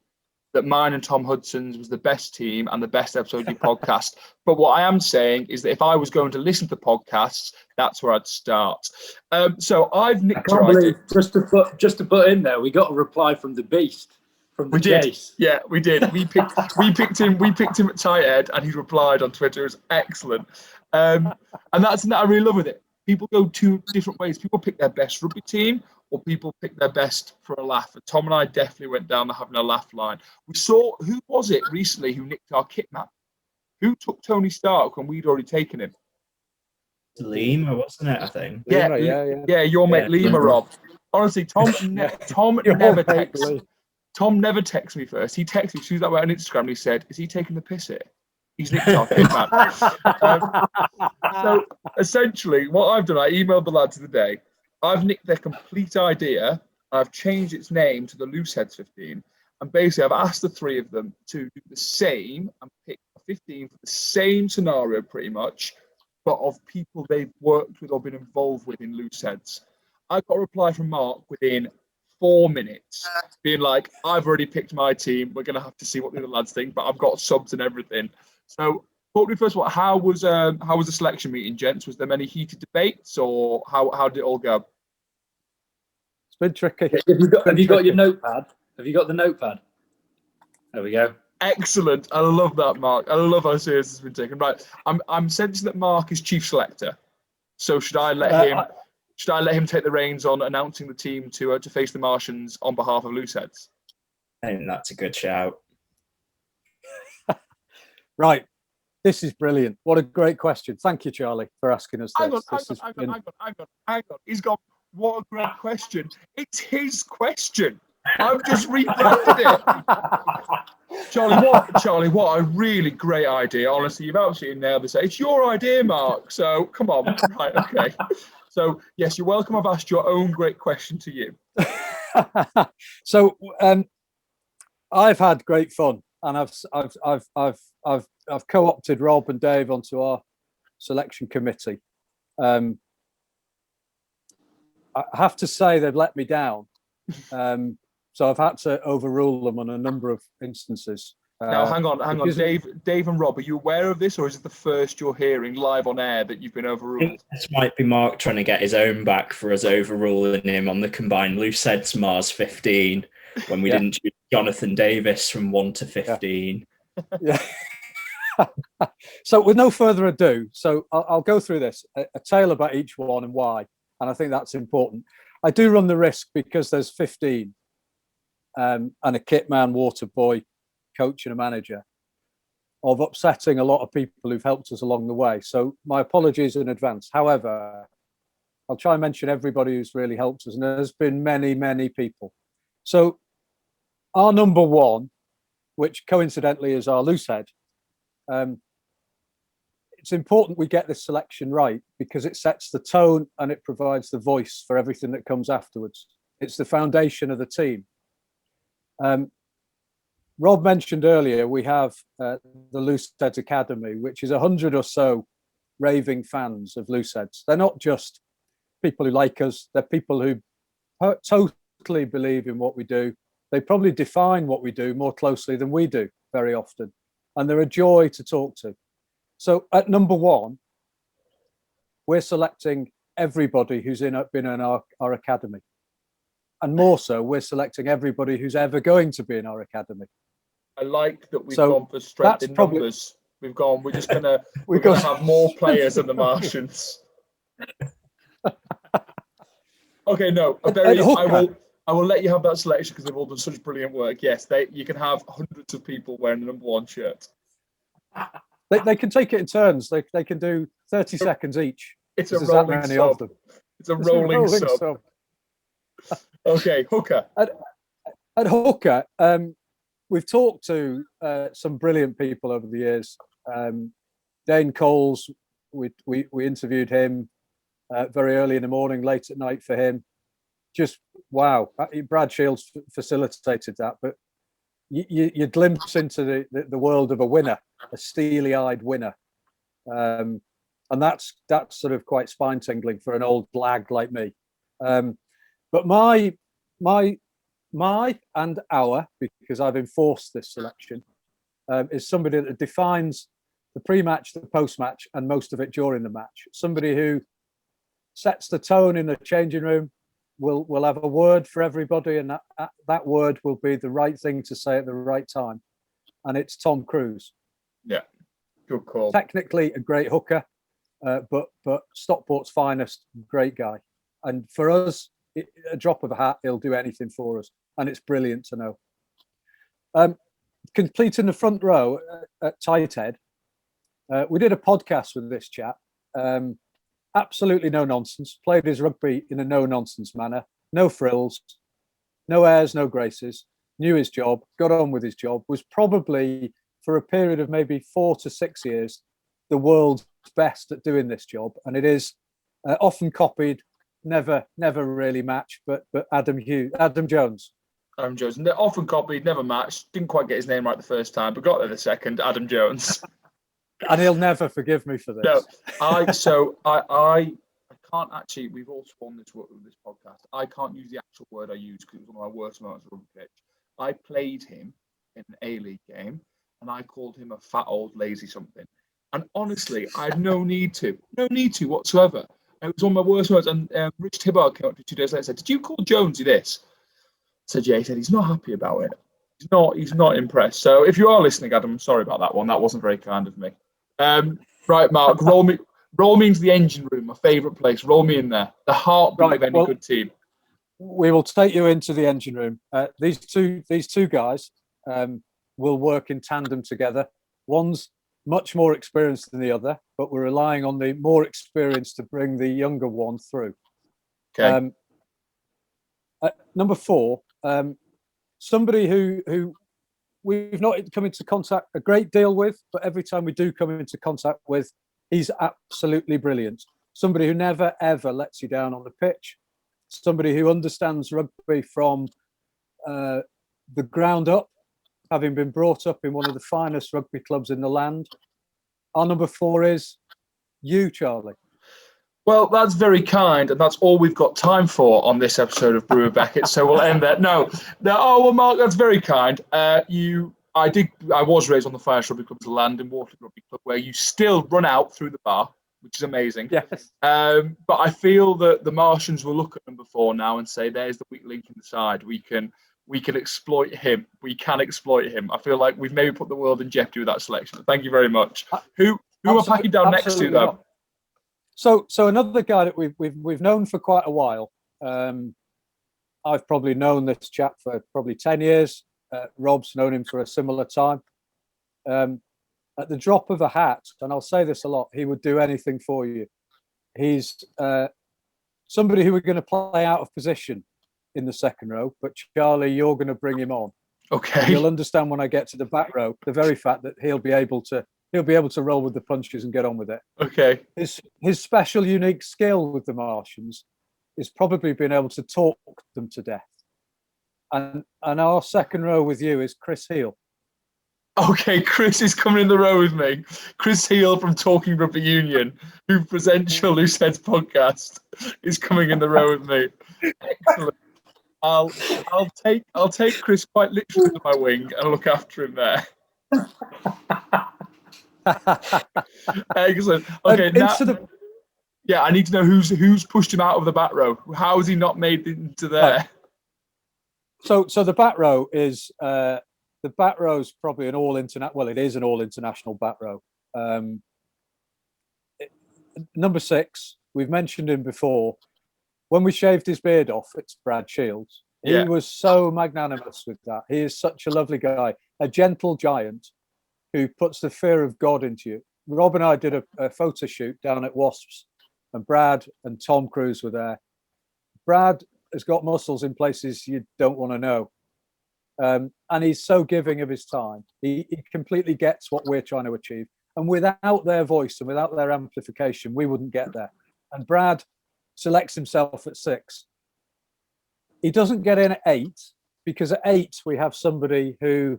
that mine and Tom Hudson's was the best team and the best episode of your podcast. But what I am saying is that if I was going to listen to podcasts, that's where I'd start. So I've nicked your idea. Just to put in there, we got a reply from the Beast. We did. Yeah, we did. We picked him at tight end, and he replied on Twitter. It was excellent. And that's that I really love with it. People go two different ways. People pick their best rugby team, or people pick their best for a laugh. And Tom and I definitely went down the having a laugh line. We saw, who was it recently who nicked our kit map? Who took Tony Stark when we'd already taken him? Lima, wasn't it? I think. Yeah, your mate Lima, Rob. Honestly, Tom never texts. Tom never texts me first. He texted me. She was that way on Instagram. And he said, "Is he taking the piss here? He's nicked our kit map." So essentially, what I've done, I emailed the lads today. I've nicked their complete idea. I've changed its name to the Looseheadz 15. And basically, I've asked the three of them to do the same and pick a 15 for the same scenario, pretty much, but of people they've worked with or been involved with in Looseheadz. I got a reply from Mark within 4 minutes, being like, "I've already picked my team. We're going to have to see what the other lads think, but I've got subs and everything." So, talk to me first of all. How was the selection meeting, gents? Was there many heated debates, or how did it all go? It's been tricky. Have you got your notepad? Have you got the notepad? There we go. Excellent. I love that, Mark. I love how serious it's been taken. Right, I'm sensing that Mark is chief selector. So should I let him? Should I let him take the reins on announcing the team to face the Martians on behalf of Looseheadz? I think that's a good shout. Right. This is brilliant. What a great question. Thank you, Charlie, for asking us this. Hang on. He's gone, what a great question. It's his question. I've just rebranded it. Charlie, what a really great idea. Honestly, you've absolutely nailed this. It's your idea, Mark. So come on. Right, okay. So yes, you're welcome. I've asked your own great question to you. So I've had great fun, and I've co-opted Rob and Dave onto our selection committee. I have to say they've let me down. So I've had to overrule them on a number of instances. Now, hang on. Dave and Rob, are you aware of this, or is it the first you're hearing live on air that you've been I overruled? think this might be Mark trying to get his own back for us overruling him on the combined Looseheadz Mars 15 when we didn't choose Jonathan Davis from 1 to 15. Yeah. So with no further ado, so I'll go through this, a tale about each one and why, and I think that's important. I do run the risk because there's 15 and a kit man, water boy, coach and a manager, of upsetting a lot of people who've helped us along the way. So my apologies in advance. However, I'll try and mention everybody who's really helped us, and there's been many, many people. So our number one, which coincidentally is our Loosehead, it's important we get this selection right because it sets the tone and it provides the voice for everything that comes afterwards. It's the foundation of the team. Rob mentioned earlier we have the Looseheadz Academy, which is 100 or so raving fans of Looseheadz. They're not just people who like us, they're people who totally believe in what we do. They probably define what we do more closely than we do very often, and they're a joy to talk to. So at number one, we're selecting everybody who's been in our academy. And more so, we're selecting everybody who's ever going to be in our academy. I like that we've gone for strength in numbers. We're just gonna have more players than the Martians. Okay, no, I will let you have that selection because they've all done such brilliant work. Yes, you can have hundreds of people wearing the number one shirt. They can take it in turns. They can do 30 seconds each. It's a rolling sub. It's a rolling sub. Okay, hooker. At hooker, we've talked to some brilliant people over the years. Dane Coles, we interviewed him very early in the morning, late at night for him. Just wow. Brad Shields facilitated that, but you glimpse into the world of a winner, a steely-eyed winner, and that's sort of quite spine-tingling for an old lag like me. But my and our, because I've enforced this selection, is somebody that defines the pre-match, the post-match, and most of it during the match. Somebody who sets the tone in the changing room. Will have a word for everybody, and that word will be the right thing to say at the right time. And it's Tom Cruise. Yeah, good call. Technically a great hooker, but Stockport's finest, great guy. And for us, a drop of a hat, he'll do anything for us, and it's brilliant to know. Completing the front row at Tight Head, we did a podcast with this chap. Absolutely no nonsense. Played his rugby in a no nonsense manner. No frills, no airs, no graces. Knew his job, got on with his job. Was probably, for a period of maybe 4 to 6 years, the world's best at doing this job. And it is often copied, never really matched. But Adam Jones. Adam Jones, often copied, never matched. Didn't quite get his name right the first time, but got there the second. Adam Jones. And he'll never forgive me for this. No, I can't actually. We've all sworn this with this podcast. I can't use the actual word I used because it was one of my worst moments on the pitch. I played him in an A-League game, and I called him a fat old lazy something. And honestly, I had no need to whatsoever. It was one of my worst moments. And Rich Tibbard came up to me 2 days later and said, "Did you call Jonesy this?" I said, "Yeah." He said, "He's not happy about it. He's not impressed." So if you are listening, Adam, sorry about that one. That wasn't very kind of me. Right, Mark, roll me into the engine room, my favourite place. Roll me in there. The heartbeat of any good team. We will take you into the engine room. These two guys will work in tandem together. One's much more experienced than the other, but we're relying on the more experienced to bring the younger one through. Okay. Number 4, somebody who we've not come into contact a great deal with, but every time we do come into contact with, he's absolutely brilliant. Somebody who never, ever lets you down on the pitch. Somebody who understands rugby from the ground up, having been brought up in one of the finest rugby clubs in the land. Our number 4 is you, Charlie. Well, that's very kind, and that's all we've got time for on this episode of Brew with Beckett. So we'll end there. No. Oh well, Mark, that's very kind. You I was raised on the Fire Rugby Club's land in Waterloo Rugby Club, where you still run out through the bar, which is amazing. Yes. But I feel that the Martians will look at number 4 now and say, "There's the weak link in the side. We can exploit him. We can exploit him." I feel like we've maybe put the world in jeopardy with that selection. Thank you very much. Who am I packing down next to, though? So another guy that we've known for quite a while. I've probably known this chap for probably 10 years. Rob's known him for a similar time. At the drop of a hat, and I'll say this a lot, he would do anything for you. He's somebody who we're going to play out of position in the second row, but Charlie, you're going to bring him on. Okay. You'll understand when I get to the back row the very fact that he'll be able to roll with the punches and get on with it. Okay. His special, unique skill with the Martians is probably being able to talk them to death. And our second row with you is Chris Heel. Okay, Chris is coming in the row with me. Chris Heel from Talking Rugby Union, who presents your Looseheadz podcast, is coming in the row with me. Excellent. I'll take Chris quite literally to my wing and look after him there. Excellent. Okay, yeah, I need to know who's pushed him out of the back row. How has he not made it into there? Right. So the back row is probably an all-international. Well, it is an all-international back row. Number 6, we've mentioned him before. When we shaved his beard off, it's Brad Shields. He was so magnanimous with that. He is such a lovely guy, a gentle giant who puts the fear of God into you. Rob and I did a photo shoot down at Wasps, and Brad and Tom Cruise were there. Brad has got muscles in places you don't want to know. And he's so giving of his time. He completely gets what we're trying to achieve. And without their voice and without their amplification, we wouldn't get there. And Brad selects himself at 6. He doesn't get in at 8 because at 8 we have somebody who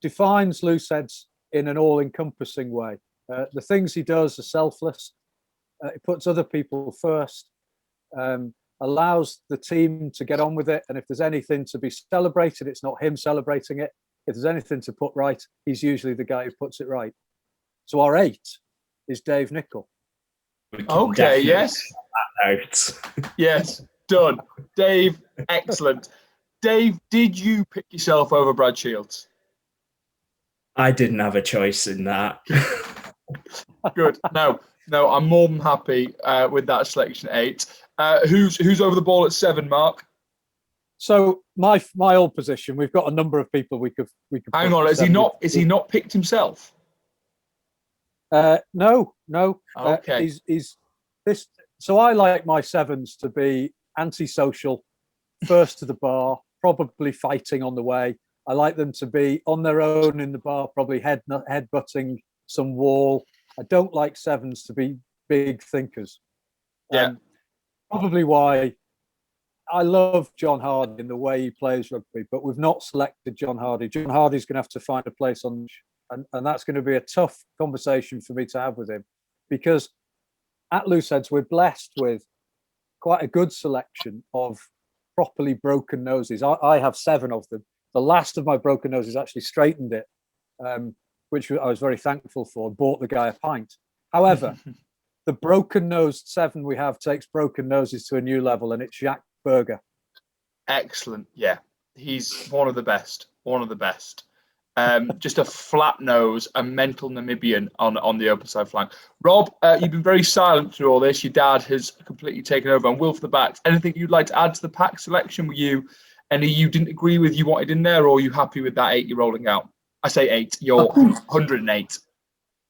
defines Looseheadz in an all-encompassing way. The things he does are selfless. He puts other people first. Allows the team to get on with it. And if there's anything to be celebrated, it's not him celebrating it. If there's anything to put right, he's usually the guy who puts it right. So our 8 is Dave Nicoll. Okay, yes. Yes, done. Dave, excellent. Dave, did you pick yourself over Brad Shields? I didn't have a choice in that. Good. No, I'm more than happy with that selection 8. Who's over the ball at 7, Mark? So my old position, we've got a number of people we could. Hang on, is he not picked himself? No. Okay. He's this. So I like my 7s to be antisocial, first to the bar, probably fighting on the way. I like them to be on their own in the bar, probably headbutting some wall. I don't like 7s to be big thinkers. Yeah. Probably why I love John Hardy in the way he plays rugby, but we've not selected John Hardy. John Hardy's going to have to find a place on, and that's going to be a tough conversation for me to have with him, because at Looseheadz we're blessed with quite a good selection of properly broken noses. I have 7 of them. The last of my broken noses actually straightened it, which I was very thankful for, and bought the guy a pint. However, the broken-nosed 7 we have takes broken noses to a new level, and it's Jack Berger. Excellent. Yeah, he's one of the best. Just a flat nose, a mental Namibian on the open side flank. Rob, you've been very silent through all this. Your dad has completely taken over, and Will for the backs. Anything you'd like to add to the pack selection? Were you any you didn't agree with, you wanted in there, or are you happy with that 8 you're rolling out? I say 8. You're 108.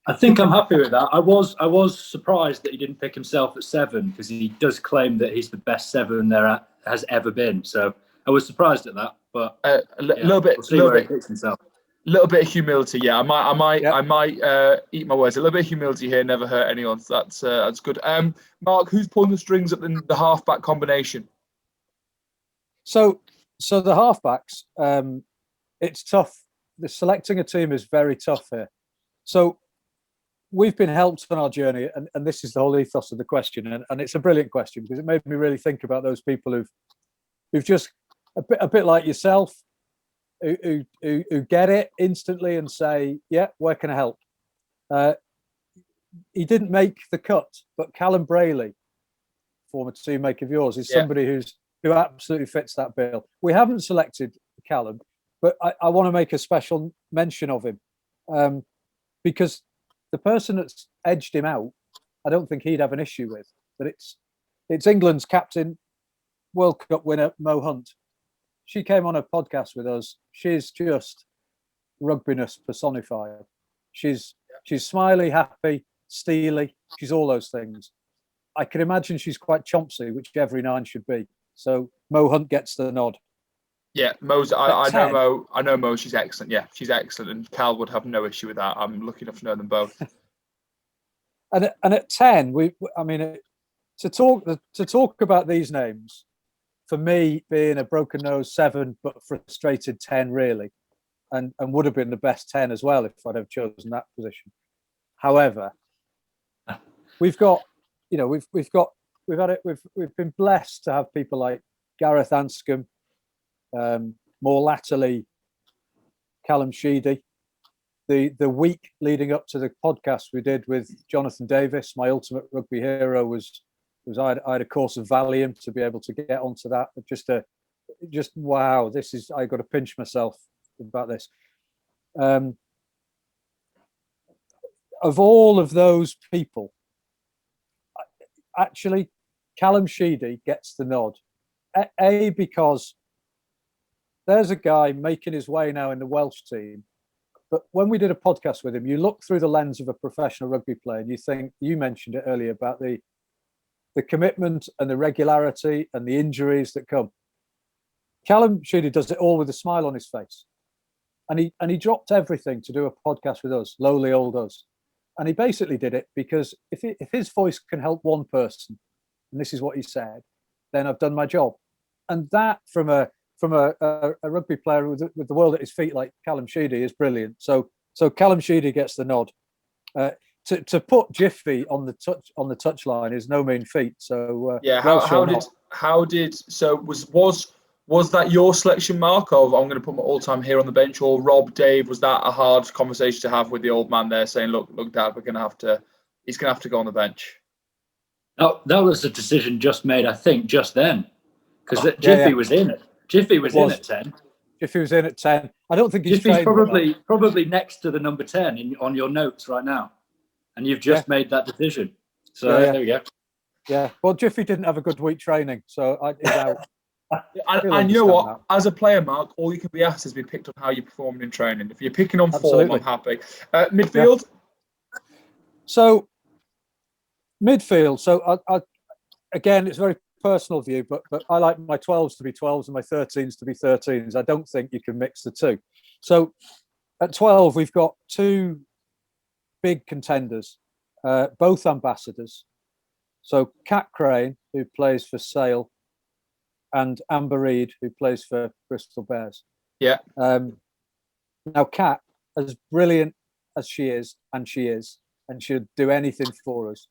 I think I'm happy with that. I was surprised that he didn't pick himself at 7, because he does claim that he's the best 7 there has ever been. So I was surprised at that. But little bit of humility. Yeah, I might eat my words. A little bit of humility here never hurt anyone. So that's good. Mark, who's pulling the strings at the halfback combination? So the halfbacks, it's tough. The selecting a team is very tough here. So we've been helped on our journey, and this is the whole ethos of the question, and it's a brilliant question because it made me really think about those people who've just a bit like yourself, who get it instantly and say, yeah, where can I help? He didn't make the cut, but Callum Brayley, former teammate of yours, is somebody who absolutely fits that bill. We haven't selected Callum, but I want to make a special mention of him because the person that's edged him out, I don't think he'd have an issue with. But it's England's captain, World Cup winner, Mo Hunt. She came on a podcast with us. She's just rugbyness personified. She's smiley, happy, steely. She's all those things. I can imagine she's quite chomsy, which every nine should be. So Mo Hunt gets the nod. Yeah, Mo's. I know Mo. I know Mo. She's excellent. Yeah, she's excellent, and Cal would have no issue with that. I'm lucky enough to know them both. And at 10, to talk about these names, for me, being a broken nose 7 but frustrated 10 really, and would have been the best 10 as well if I'd have chosen that position. However, we've been blessed to have people like Gareth Anscombe, more latterly Callum Sheedy. The week leading up to the podcast we did with Jonathan Davis, my ultimate rugby hero, was I had a course of Valium to be able to get onto that. But just wow, I got to pinch myself about this. Of all of those people, actually, Callum Sheedy gets the nod. Because there's a guy making his way now in the Welsh team. But when we did a podcast with him, you look through the lens of a professional rugby player and you think, you mentioned it earlier about the commitment and the regularity and the injuries that come. Callum Sheedy does it all with a smile on his face. And he dropped everything to do a podcast with us, lowly old us. And he basically did it because if his voice can help one person, and this is what he said, then I've done my job. And that from a rugby player with the world at his feet like Callum Sheedy is brilliant. So Callum Sheedy gets the nod. To put Jiffy on the touchline is no mean feat. So was that your selection, Mark, of I'm going to put my all-time hero on the bench, or Rob, Dave? Was that a hard conversation to have with the old man there, saying, "Look, Dad, he's going to have to go on the bench"? Oh, that was a decision just made, I think, just then, because Jiffy was in it. Jiffy was in at 10. Jiffy was in at 10. I don't think he's Jiffy's probably next to the number 10 on your notes right now, and you've just made that decision. So there we go. Yeah. Well, Jiffy didn't have a good week training, so he's out. And you know what? That. As a player, Mark, all you can be asked is be picked on how you performed in training. If you're picking on form, I'm happy. Midfield. Yeah. So midfield. So I again, it's a very personal view, but I like my 12s to be 12s and my 13s to be 13s. I don't think you can mix the two. So at 12, we've got two big contenders, both ambassadors. So Kat Crane, who plays for Sale, and Amber Reid, who plays for Bristol Bears. Yeah. Now, Kat, as brilliant as she is, and she'd do anything for us,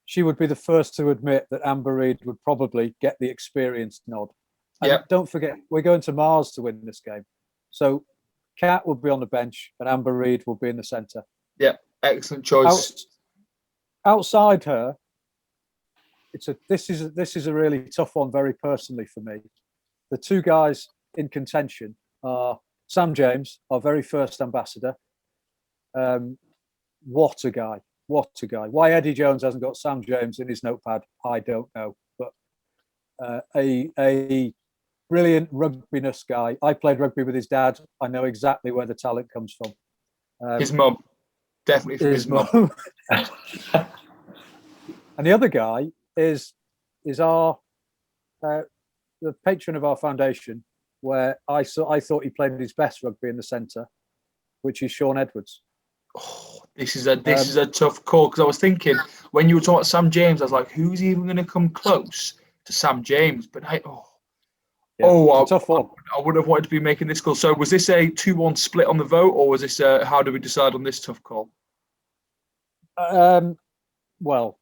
she would be the first to admit that Amber Reid would probably get the experience nod. And don't forget, we're going to Mars to win this game. So Kat will be on the bench and Amber Reid will be in the centre. Yeah, excellent choice. Outside her, this is a really tough one, very personally for me. The two guys in contention are Sam James, our very first ambassador. What a guy! What a guy! Why Eddie Jones hasn't got Sam James in his notepad, I don't know. But a brilliant rugbyness guy. I played rugby with his dad. I know exactly where the talent comes from. His mum, definitely from his mum. And the other guy is our the patron of our foundation, where I thought he played his best rugby in the centre, which is Sean Edwards. Oh, this is a tough call, because I was thinking when you were talking about Sam James, I was like, who's even going to come close to Sam James? But it's a tough one. I would have wanted to be making this call. So was this a 2-1 split on the vote, or was this how do we decide on this tough call? Well,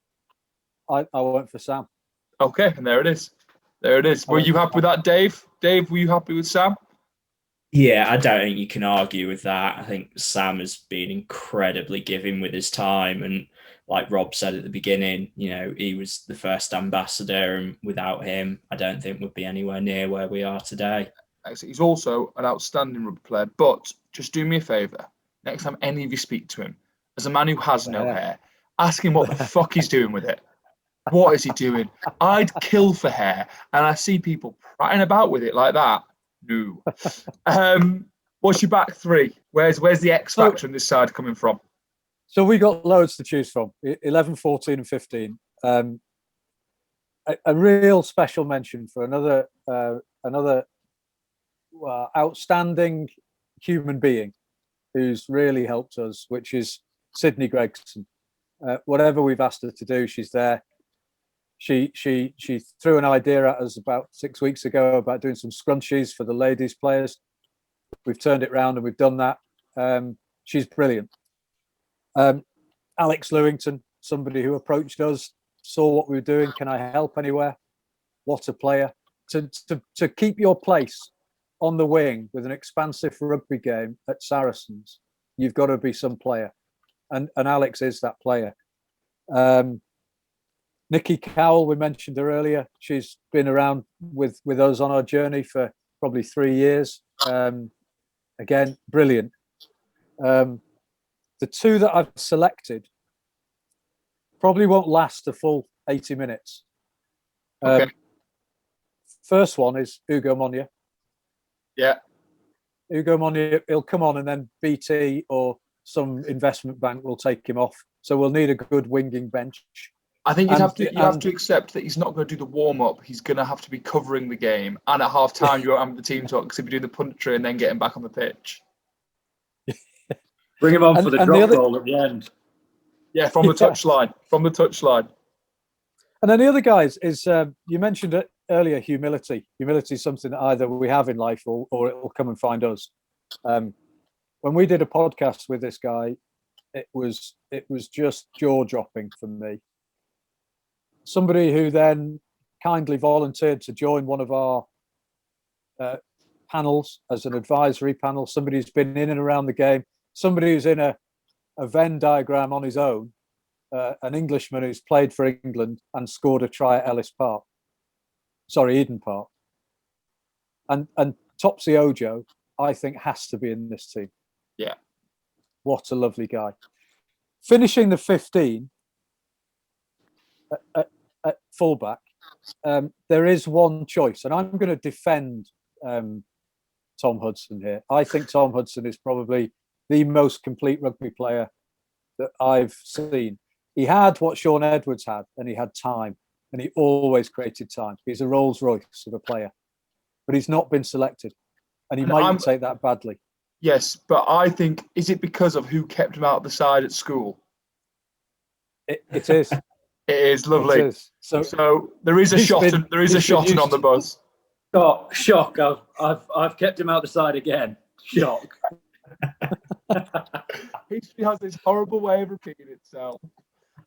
I went for Sam. Okay, and there it is. There it is. Were you happy with that, Dave? Dave, were you happy with Sam? Yeah, I don't think you can argue with that. I think Sam has been incredibly giving with his time. And like Rob said at the beginning, he was the first ambassador. And without him, I don't think we'd be anywhere near where we are today. He's also an outstanding rugby player. But just do me a favour. Next time any of you speak to him, as a man who has no hair, ask him what the fuck he's doing with it. What is he doing? I'd kill for hair. And I see people prattling about with it like that. No. What's your back three? Where's the X factor on this side coming from? So we got loads to choose from. 11, 14 and 15. A real special mention for another outstanding human being who's really helped us, which is Sydney Gregson. Whatever we've asked her to do, she's there. She threw an idea at us about 6 weeks ago about doing some scrunchies for the ladies players. We've turned it around and we've done that. She's brilliant. Alex Lewington, somebody who approached us, saw what we were doing. Can I help anywhere? What a player. To keep your place on the wing with an expansive rugby game at Saracens, you've got to be some player. And Alex is that player. Nikki Cowell, we mentioned her earlier. She's been around with us on our journey for probably 3 years. Again, brilliant. The two that I've selected probably won't last a full 80 minutes. Okay. First one is Ugo Monye. Yeah. Ugo Monye, he'll come on and then BT or some investment bank will take him off. So we'll need a good winging bench. I think you have to accept that he's not going to do the warm-up. He's going to have to be covering the game. And at half-time, you won't have the team talk because he'll be doing the punditry and then getting back on the pitch. Bring him on for the drop goal at the end. Yeah, from the touchline. From the touchline. And then the other guys is, you mentioned it earlier, humility. Humility is something that either we have in life or it will come and find us. When we did a podcast with this guy, it was just jaw-dropping for me. Somebody who then kindly volunteered to join one of our panels as an advisory panel, somebody who's been in and around the game, somebody who's in a Venn diagram on his own, an Englishman who's played for England and scored a try at Eden Park. And Topsy Ojo, I think, has to be in this team. Yeah. What a lovely guy. Finishing the 15, at fullback, there is one choice, and I'm going to defend Tom Hudson here. I think Tom Hudson is probably the most complete rugby player that I've seen. He had what Sean Edwards had, and he had time, and he always created time. He's a Rolls Royce of a player, but he's not been selected, and he might take that badly. Yes, but I think, is it because of who kept him out of the side at school? It is. It is lovely. It is. So there is a Shotton. There is a Shotton on the bus. Shock! I've kept him out the side again. Shock. History has this horrible way of repeating itself.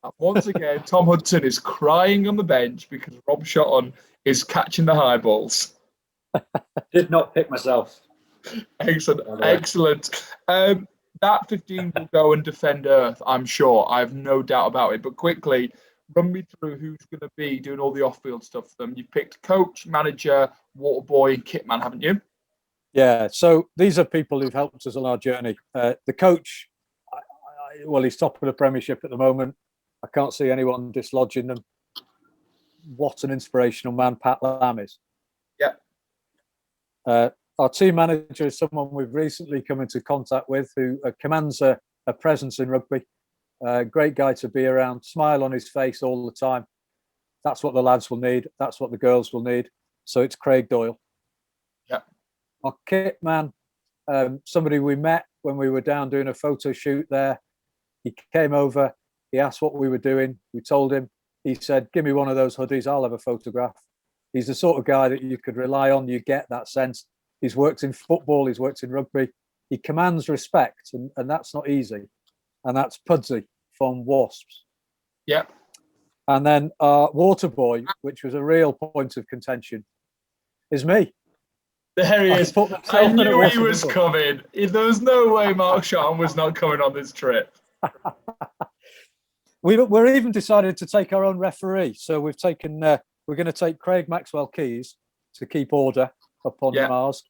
And once again, Tom Hudson is crying on the bench because Rob Shotton is catching the high balls. Did not pick myself. Excellent. That 15 will go and defend Earth, I'm sure. I have no doubt about it. But quickly, run me through who's going to be doing all the off-field stuff for them. You've picked coach, manager, water boy, and kitman, haven't you? Yeah. So these are people who've helped us on our journey. The coach, well, he's top of the Premiership at the moment. I can't see anyone dislodging them. What an inspirational man Pat Lam is. Yeah. Our team manager is someone we've recently come into contact with who commands a presence in rugby. Great guy to be around, smile on his face all the time. That's what the lads will need. That's what the girls will need. So it's Craig Doyle. Yeah. Our kit man, somebody we met when we were down doing a photo shoot there. He came over. He asked what we were doing. We told him. He said, give me one of those hoodies. I'll have a photograph. He's the sort of guy that you could rely on. You get that sense. He's worked in football. He's worked in rugby. He commands respect, and that's not easy. And that's Pudsey from Wasps. Yeah. And then our water boy, which was a real point of contention, is me. There he is. put myself I in a knew he water was bubble. coming. There was no way Mark Shotton was not coming on this trip. We're even decided to take our own referee. So we've taken. We're going to take Craig Maxwell Keys to keep order up on Mars.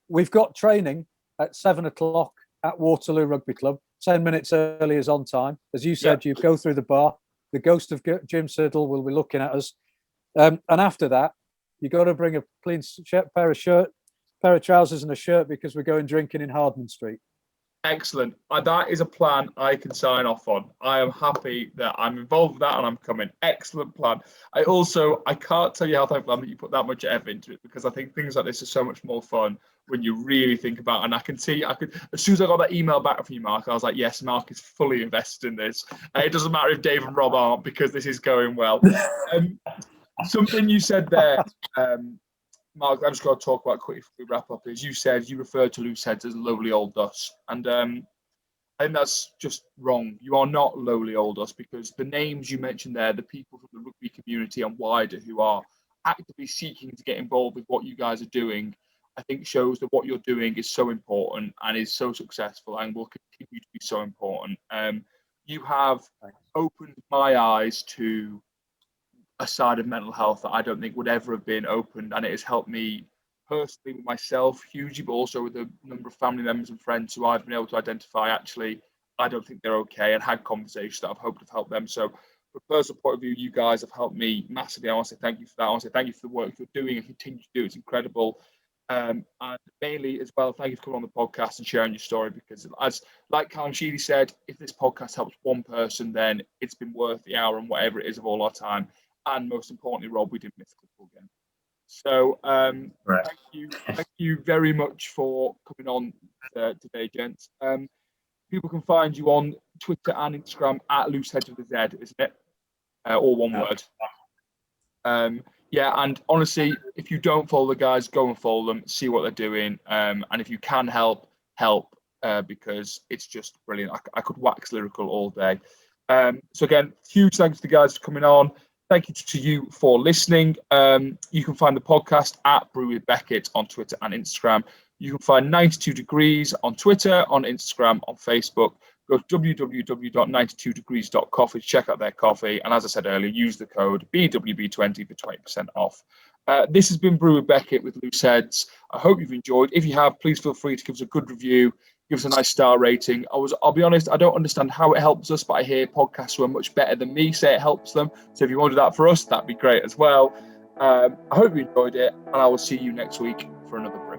We've got training at 7 o'clock at Waterloo Rugby Club. 10 minutes early is on time. As you said, you go through the bar. The ghost of Jim Siddle will be looking at us. And after that, you got to bring a clean pair of trousers and a shirt because we're going drinking in Hardman Street. Excellent. That is a plan I can sign off on. I am happy that I'm involved with that and I'm coming. Excellent plan. I can't tell you how thankful I am that you put that much effort into it, because I think things like this are so much more fun when you really think about it. And I could, as soon as I got that email back from you, Mark, I was like, yes, Mark is fully invested in this. It doesn't matter if Dave and Rob aren't, because this is going well. Something you said there, Mark, I'm just going to talk about quickly before we wrap up, is you said you referred to Looseheads as lowly old us. And I think that's just wrong. You are not lowly old us, because the names you mentioned there, the people from the rugby community and wider who are actively seeking to get involved with what you guys are doing, I think shows that what you're doing is so important and is so successful and will continue to be so important. You have opened my eyes to a side of mental health that I don't think would ever have been opened, and it has helped me personally with myself hugely, but also with a number of family members and friends who I've been able to identify actually I don't think they're okay, and had conversations that I've hoped have helped them. So from a personal point of view, you guys have helped me massively. I want to say thank you for that. I want to say thank you for the work you're doing and continue to do. It's incredible. And mainly as well, thank you for coming on the podcast and sharing your story, because like Callum Sheedy said, if this podcast helps one person, then it's been worth the hour and whatever it is of all our time. And most importantly, Rob, we didn't miss football again. So thank you very much for coming on today, gents. People can find you on Twitter and Instagram at Looseheadz with a Z, isn't it? All one word. And honestly, if you don't follow the guys, go and follow them, see what they're doing, and if you can help, because it's just brilliant. I could wax lyrical all day. So again, huge thanks to the guys for coming on. Thank you to you for listening. You can find the podcast at Brew with Beckett on Twitter and Instagram. You can find 92 Degrees on Twitter, on Instagram, on Facebook. Go to www.92degrees.coffee to check out their coffee. And as I said earlier, use the code BWB20 for 20% off. This has been Brew with Beckett with Looseheads. I hope you've enjoyed. If you have, please feel free to give us a good review. Give us a nice star rating. I'll be honest, I don't understand how it helps us, but I hear podcasts who are much better than me say it helps them. So if you want to do that for us, that'd be great as well. I hope you enjoyed it, and I will see you next week for another podcast.